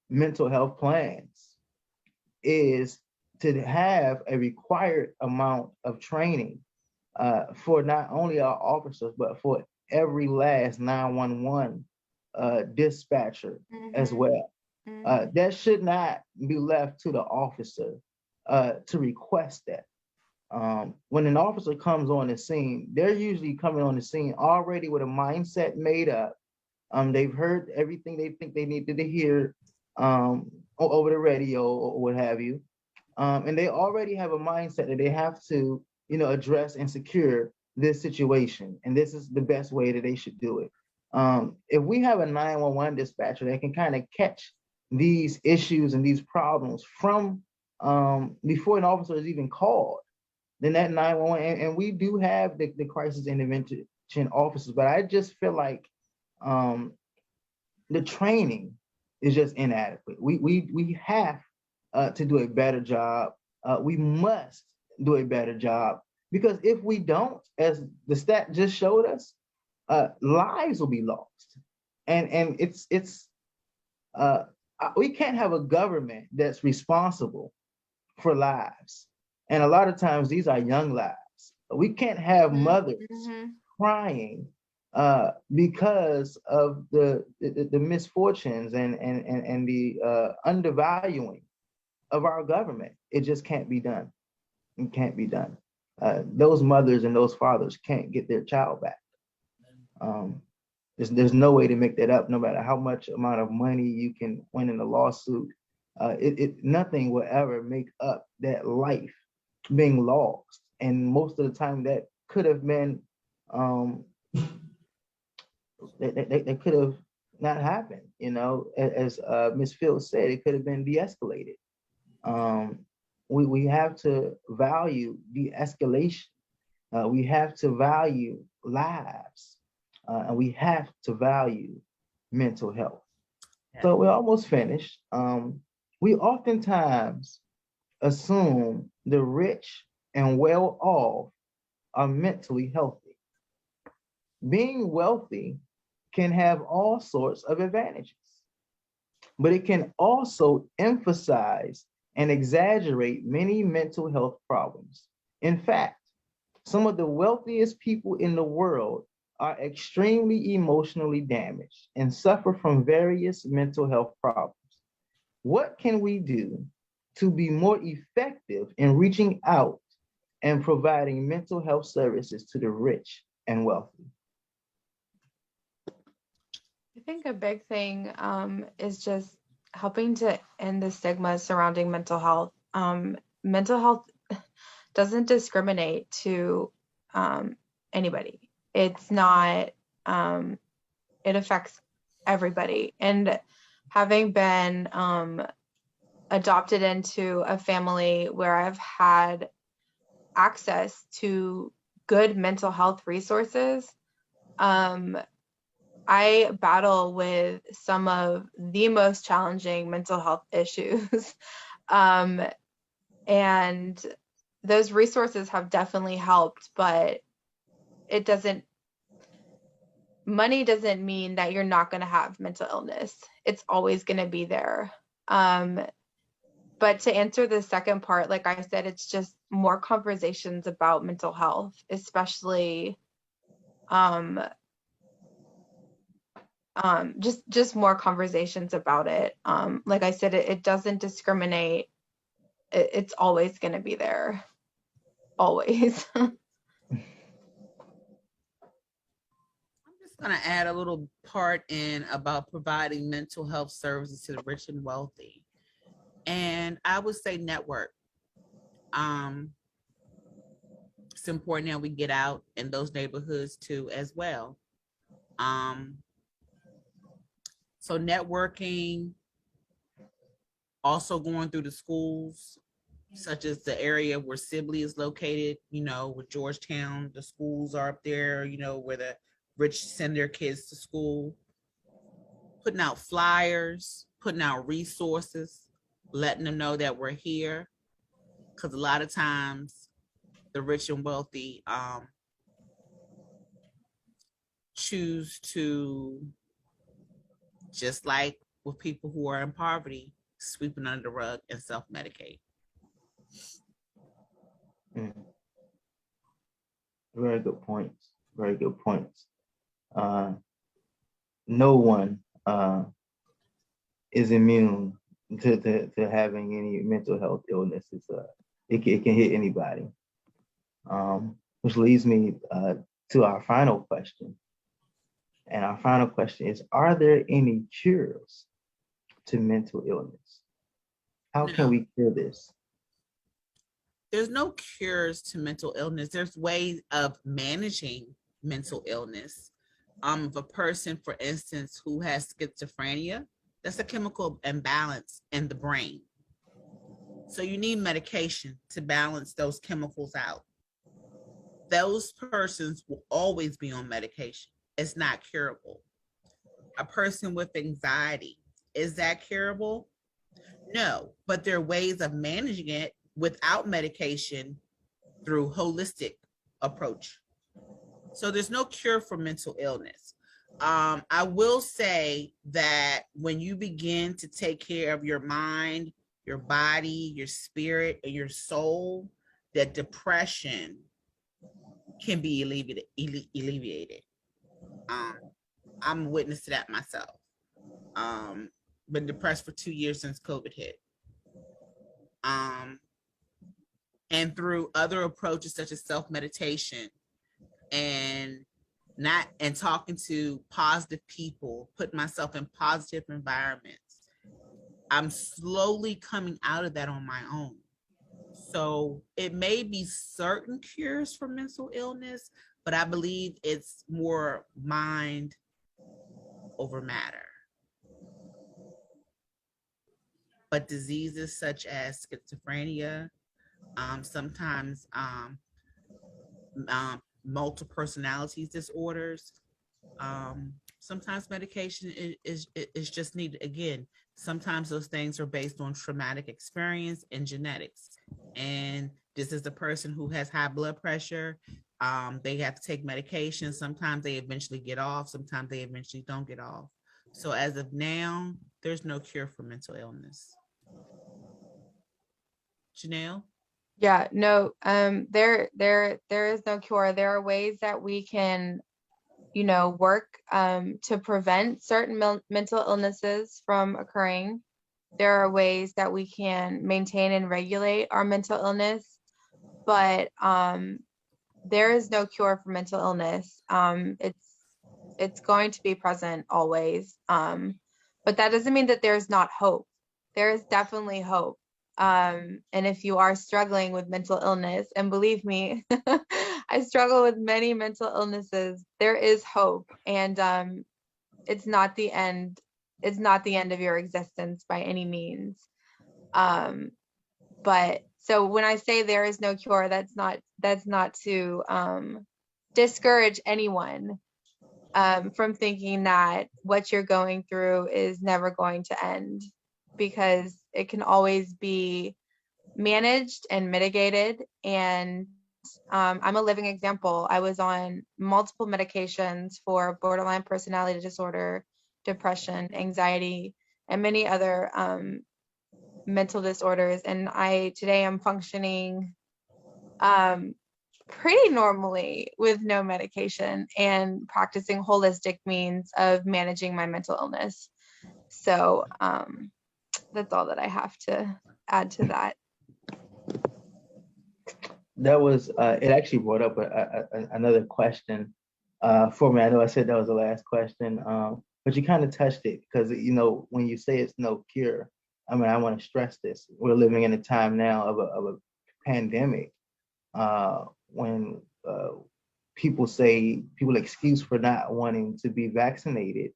mental health plans is to have a required amount of training for not only our officers, but for every last 911 dispatcher as well. That should not be left to the officer to request that. When an officer comes on the scene, they're usually coming on the scene already with a mindset made up. They've heard everything they think they needed to hear over the radio or what have you. And they already have a mindset that they have to, you know, address and secure this situation. And this is the best way that they should do it. If we have a 911 dispatcher that can kind of catch these issues and these problems from before an officer is even called, then that 911, and we do have the crisis intervention officers, but I just feel like the training is just inadequate. We have to do a better job. We must do a better job, because if we don't, as the stat just showed us, lives will be lost. And it's we can't have a government that's responsible for lives. And a lot of times these are young lives. We can't have mothers crying because of the misfortunes and the undervaluing of our government. It just can't be done. It can't be done. Those mothers and those fathers can't get their child back. There's no way to make that up, no matter how much amount of money you can win in a lawsuit. Nothing will ever make up that life being lost. And most of the time that could have been, that could have not happened, you know, as Ms. Fields said, it could have been de-escalated. We have to value de-escalation. We have to value lives. And we have to value mental health. So we're almost finished. We oftentimes assume the rich and well-off are mentally healthy. Being wealthy can have all sorts of advantages, but it can also emphasize and exaggerate many mental health problems. In fact, some of the wealthiest people in the world are extremely emotionally damaged and suffer from various mental health problems. What can we do to be more effective in reaching out and providing mental health services to the rich and wealthy? I think a big thing is just helping to end the stigma surrounding mental health. Mental health doesn't discriminate to anybody. It's not, it affects everybody. And having been adopted into a family where I've had access to good mental health resources, I battle with some of the most challenging mental health issues. And those resources have definitely helped, but money doesn't mean that you're not going to have mental illness. It's always going to be there. But to answer the second part, like I said, it's just more conversations about mental health, especially just more conversations about it. Like I said, it doesn't discriminate. It's always going to be there. Always. I'm just going to add a little part in about providing mental health services to the rich and wealthy. And I would say network. It's important that we get out in those neighborhoods too as well. So networking, also going through the schools, such as the area where Sibley is located, with Georgetown, the schools are up there, where the rich send their kids to school, putting out flyers, putting out resources, letting them know that we're here. Because a lot of times the rich and wealthy choose to, just like with people who are in poverty, sweeping under the rug and self-medicate. Very good points. Very good points. No one is immune to having any mental health illness. It can hit anybody. Which leads me to our final question. And our final question is, are there any cures to mental illness? How can we cure this? There's no cures to mental illness. There's ways of managing mental illness. If a person, for instance, who has schizophrenia, that's a chemical imbalance in the brain. So you need medication to balance those chemicals out. Those persons will always be on medication. It's not curable. A person with anxiety, is that curable? No, but there are ways of managing it without medication through holistic approach. So there's no cure for mental illness. I will say that when you begin to take care of your mind, your body, your spirit, and your soul, that depression can be alleviated. I'm a witness to that myself. Been depressed for 2 years since COVID hit. And through other approaches such as self-meditation and talking to positive people, putting myself in positive environments, I'm slowly coming out of that on my own. So it may be certain cures for mental illness, but I believe it's more mind over matter. But diseases such as schizophrenia, sometimes multiple personalities disorders, sometimes medication is just needed. Again, sometimes those things are based on traumatic experience and genetics. And this is the person who has high blood pressure. They have to take medication. Sometimes they eventually get off. Sometimes they eventually don't get off. So as of now, there's no cure for mental illness. Janelle? Yeah, no, there is no cure. There are ways that we can, work to prevent certain mental illnesses from occurring. There are ways that we can maintain and regulate our mental illness, but there is no cure for mental illness. It's going to be present always, but that doesn't mean that there's not hope. There is definitely hope. And if you are struggling with mental illness, and believe me, I struggle with many mental illnesses, there is hope. And it's not the end. It's not the end of your existence by any means. But so when I say there is no cure, that's not to discourage anyone from thinking that what you're going through is never going to end, because it can always be managed and mitigated. And I'm a living example. I was on multiple medications for borderline personality disorder, depression, anxiety, and many other mental disorders. And today I'm functioning pretty normally with no medication and practicing holistic means of managing my mental illness. So that's all that I have to add to that. That was, it actually brought up another question for me. I know I said that was the last question, but you kind of touched it, because, you know, when you say it's no cure, I mean, I want to stress this. We're living in a time now of a pandemic, when people excuse for not wanting to be vaccinated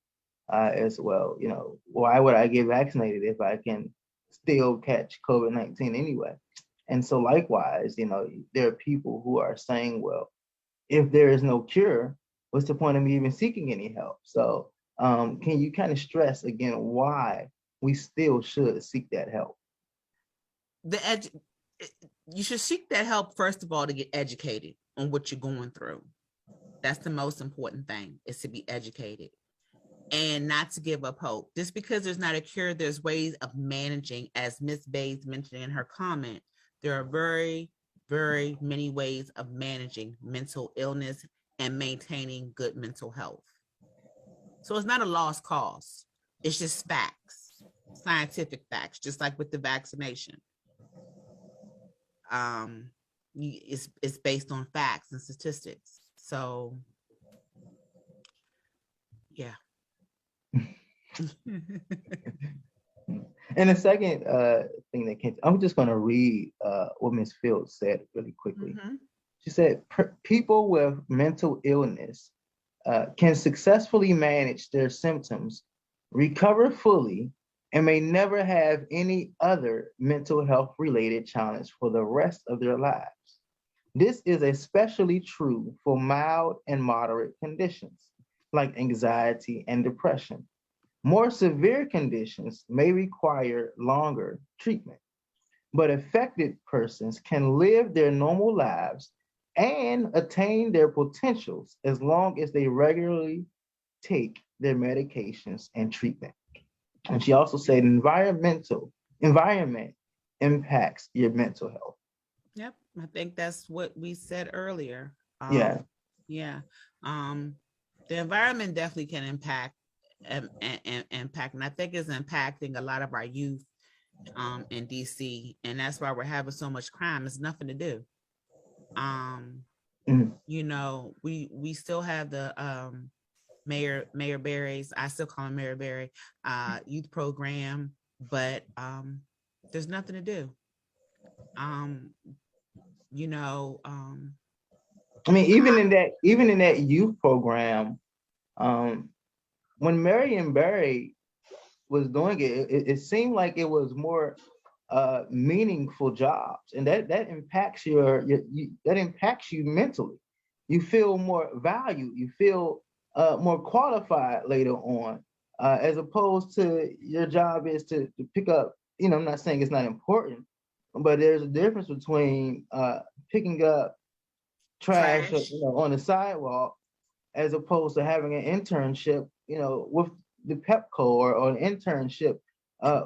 as well. You know, why would I get vaccinated if I can still catch COVID-19 anyway? And so likewise, you know, there are people who are saying, well, if there is no cure, what's the point of me even seeking any help? So can you kind of stress again why we still should seek that help? You should seek that help, first of all, to get educated on what you're going through. That's the most important thing, is to be educated and not to give up hope. Just because there's not a cure, there's ways of managing. As Ms. Bays mentioned in her comment, there are very, very many ways of managing mental illness and maintaining good mental health. So it's not a lost cause. It's just facts, scientific facts, just like with the vaccination. It's based on facts and statistics. So, yeah. And the second thing that came, I'm just going to read what Ms. Fields said really quickly. Mm-hmm. She said, people with mental illness can successfully manage their symptoms, recover fully, and may never have any other mental health related challenge for the rest of their lives. This is especially true for mild and moderate conditions like anxiety and depression. More severe conditions may require longer treatment, but affected persons can live their normal lives and attain their potentials as long as they regularly take their medications and treatment. And she also said environment impacts your mental health. Yep, I think that's what we said earlier. Yeah. The environment definitely can impact, and I think it's impacting a lot of our youth in DC, and that's why we're having so much crime. It's nothing to do. You know, we still have the Mayor Berry's, I still call him Mayor Berry, youth program, but there's nothing to do. You know, I mean, even in that youth program, when Marion Barry was doing it seemed like it was more meaningful jobs, and that impacts that impacts you mentally. You feel more valued. You feel more qualified later on, as opposed to your job is to pick up. You know, I'm not saying it's not important, but there's a difference between picking up trash. On the sidewalk, as opposed to having an internship, with the Pepco or an internship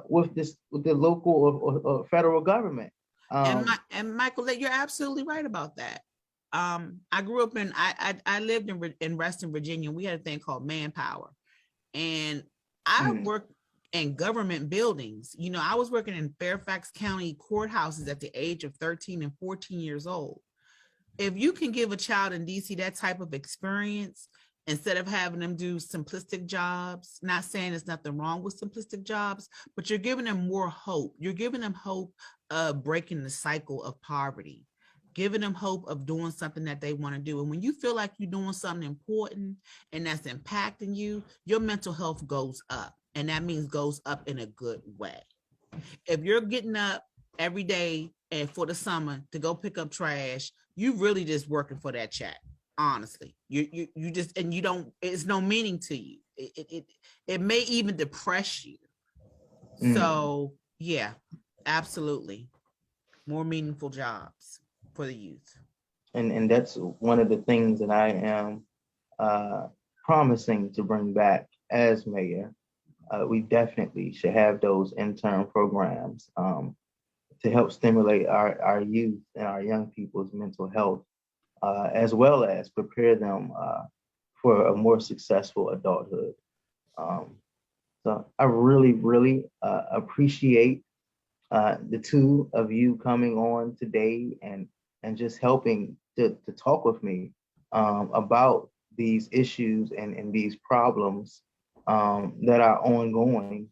with the local or federal government. And Michael, you're absolutely right about that. I grew up I lived in Reston, Virginia. We had a thing called Manpower, and I worked in government buildings. You know, I was working in Fairfax County courthouses at the age of 13 and 14 years old. If you can give a child in DC that type of experience, instead of having them do simplistic jobs. Not saying there's nothing wrong with simplistic jobs, but you're giving them more hope. You're giving them hope of breaking the cycle of poverty, giving them hope of doing something that they want to do. And when you feel like you're doing something important and that's impacting you, your mental health goes up. And that means goes up in a good way. If you're getting up every day and for the summer to go pick up trash, you really just working for that check. Honestly, you just, and you don't, it's no meaning to you. It may even depress you. So yeah, absolutely, more meaningful jobs for the youth. And that's one of the things that I am promising to bring back as mayor. We definitely should have those intern programs to help stimulate our youth and our young people's mental health, as well as prepare them for a more successful adulthood. So I really, really appreciate the two of you coming on today and just helping to talk with me about these issues and these problems that are ongoing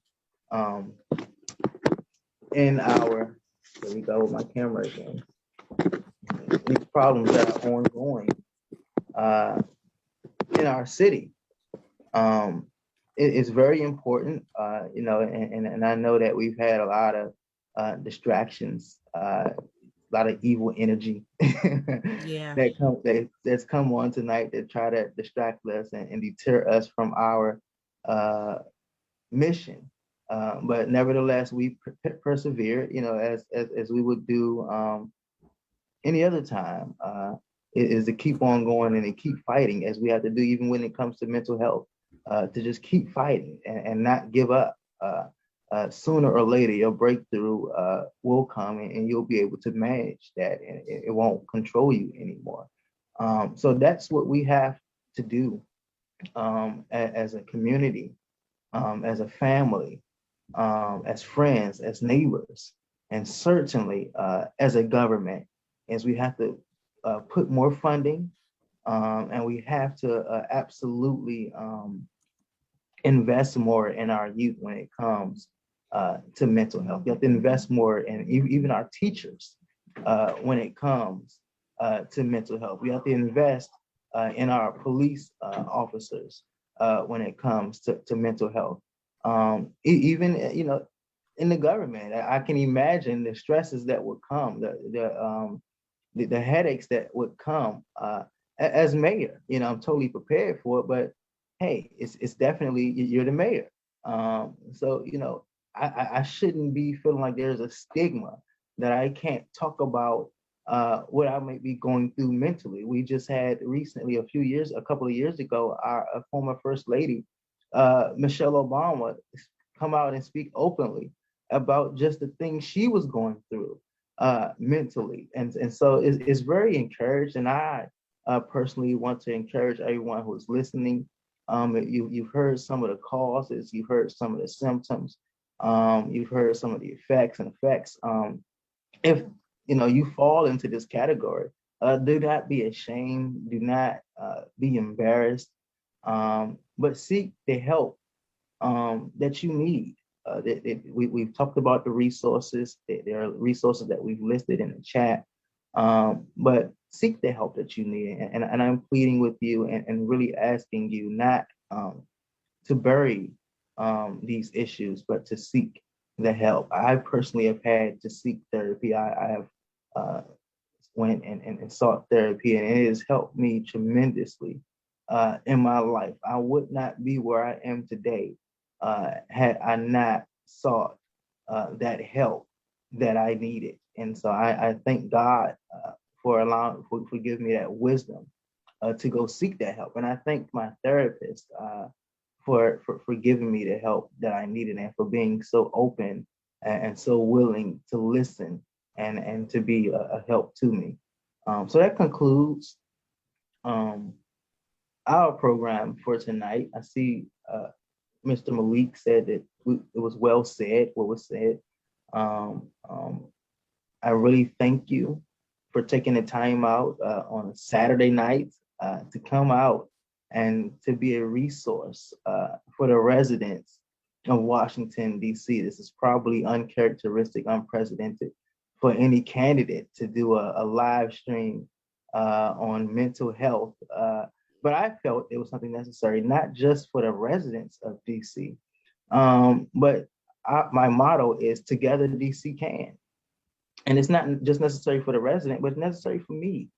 in our, there we go with my camera again, these problems that are ongoing in our city. It's very important, and I know that we've had a lot of distractions, a lot of evil energy that's come on tonight to try to distract us and deter us from our mission. But nevertheless, we persevere, as we would do any other time, is to keep on going and to keep fighting, as we have to do even when it comes to mental health, to just keep fighting and not give up. Sooner or later, your breakthrough will come, and you'll be able to manage that, and it won't control you anymore. So that's what we have to do as a community, as a family, as friends, as neighbors, and certainly as a government, as we have to put more funding, and we have to absolutely invest more in our youth when it comes to mental health. You have to invest more in even our teachers when it comes to mental health. We have to invest in our police officers when it comes to mental health. Even in the government, I can imagine the stresses that would come, the headaches that would come as mayor. I'm totally prepared for it, but hey, it's definitely, you're the mayor. So I shouldn't be feeling like there's a stigma that I can't talk about what I might be going through mentally. We just had recently, a couple of years ago, our former First Lady, Michelle Obama, come out and speak openly about just the things she was going through mentally. And so it's very encouraged. And I personally want to encourage everyone who's listening. You've heard some of the causes, you've heard some of the symptoms, you've heard some of the effects. If you fall into this category, do not be ashamed, do not be embarrassed, but seek the help that you need. We've talked about the resources. There are resources that we've listed in the chat, but seek the help that you need. And I'm pleading with you and really asking you not to bury these issues, but to seek the help. I personally have had to seek therapy. I have went and sought therapy, and it has helped me tremendously in my life. I would not be where I am today had I not sought that help that I needed. And so I thank God for giving me that wisdom to go seek that help. And I thank my therapist for giving me the help that I needed, and for being so open and so willing to listen and to be a help to me. So that concludes our program for tonight. I see Mr. Malik said that it was well said, what was said. I really thank you for taking the time out on a Saturday night to come out and to be a resource for the residents of Washington, D.C. This is probably uncharacteristic, unprecedented for any candidate to do a live stream on mental health. But I felt it was something necessary, not just for the residents of DC, but my motto is together DC can. And it's not just necessary for the resident, but it's necessary for me.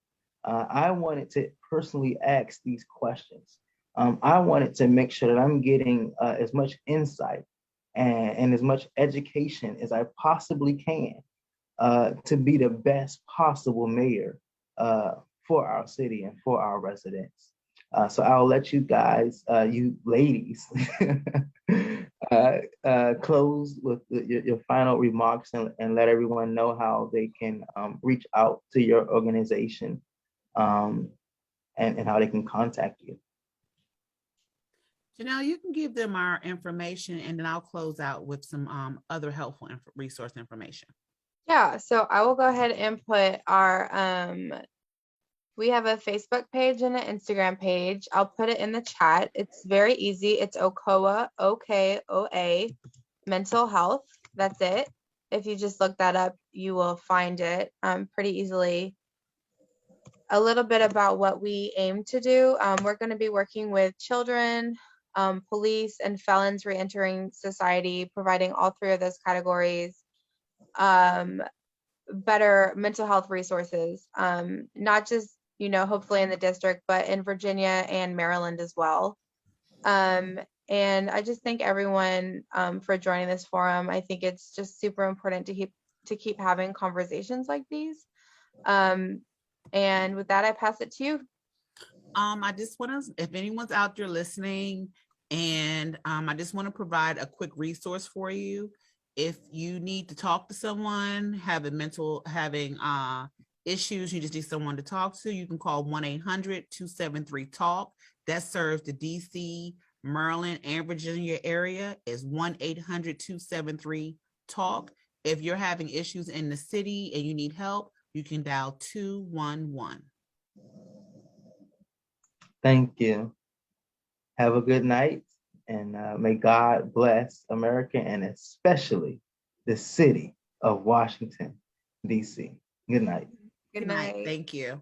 I wanted to personally ask these questions. I wanted to make sure that I'm getting as much insight and as much education as I possibly can to be the best possible mayor for our city and for our residents. So I'll let you guys, you ladies, close with your final remarks and let everyone know how they can reach out to your organization and how they can contact you. Janelle, you can give them our information and then I'll close out with some other helpful resource information. Yeah, so I will go ahead and put our we have a Facebook page and an Instagram page. I'll put it in the chat. It's very easy. It's OCOA, OKOA, mental health. That's it. If you just look that up, you will find it pretty easily. A little bit about what we aim to do. We're going to be working with children, police, and felons reentering society, providing all three of those categories. Better mental health resources, not just, hopefully in the district, but in Virginia and Maryland as well. And I just thank everyone for joining this forum. I think it's just super important to keep having conversations like these. And with that, I pass it to you. I just want to, if anyone's out there listening, and I just want to provide a quick resource for you. If you need to talk to someone, having issues, you just need someone to talk to, you can call 1-800-273-TALK. That serves the DC, Maryland, and Virginia area. Is 1-800-273-TALK. If you're having issues in the city and you need help, you can dial 211. Thank you. Have a good night, and may God bless America and especially the city of Washington, D.C. Good night. Good night. Thank you.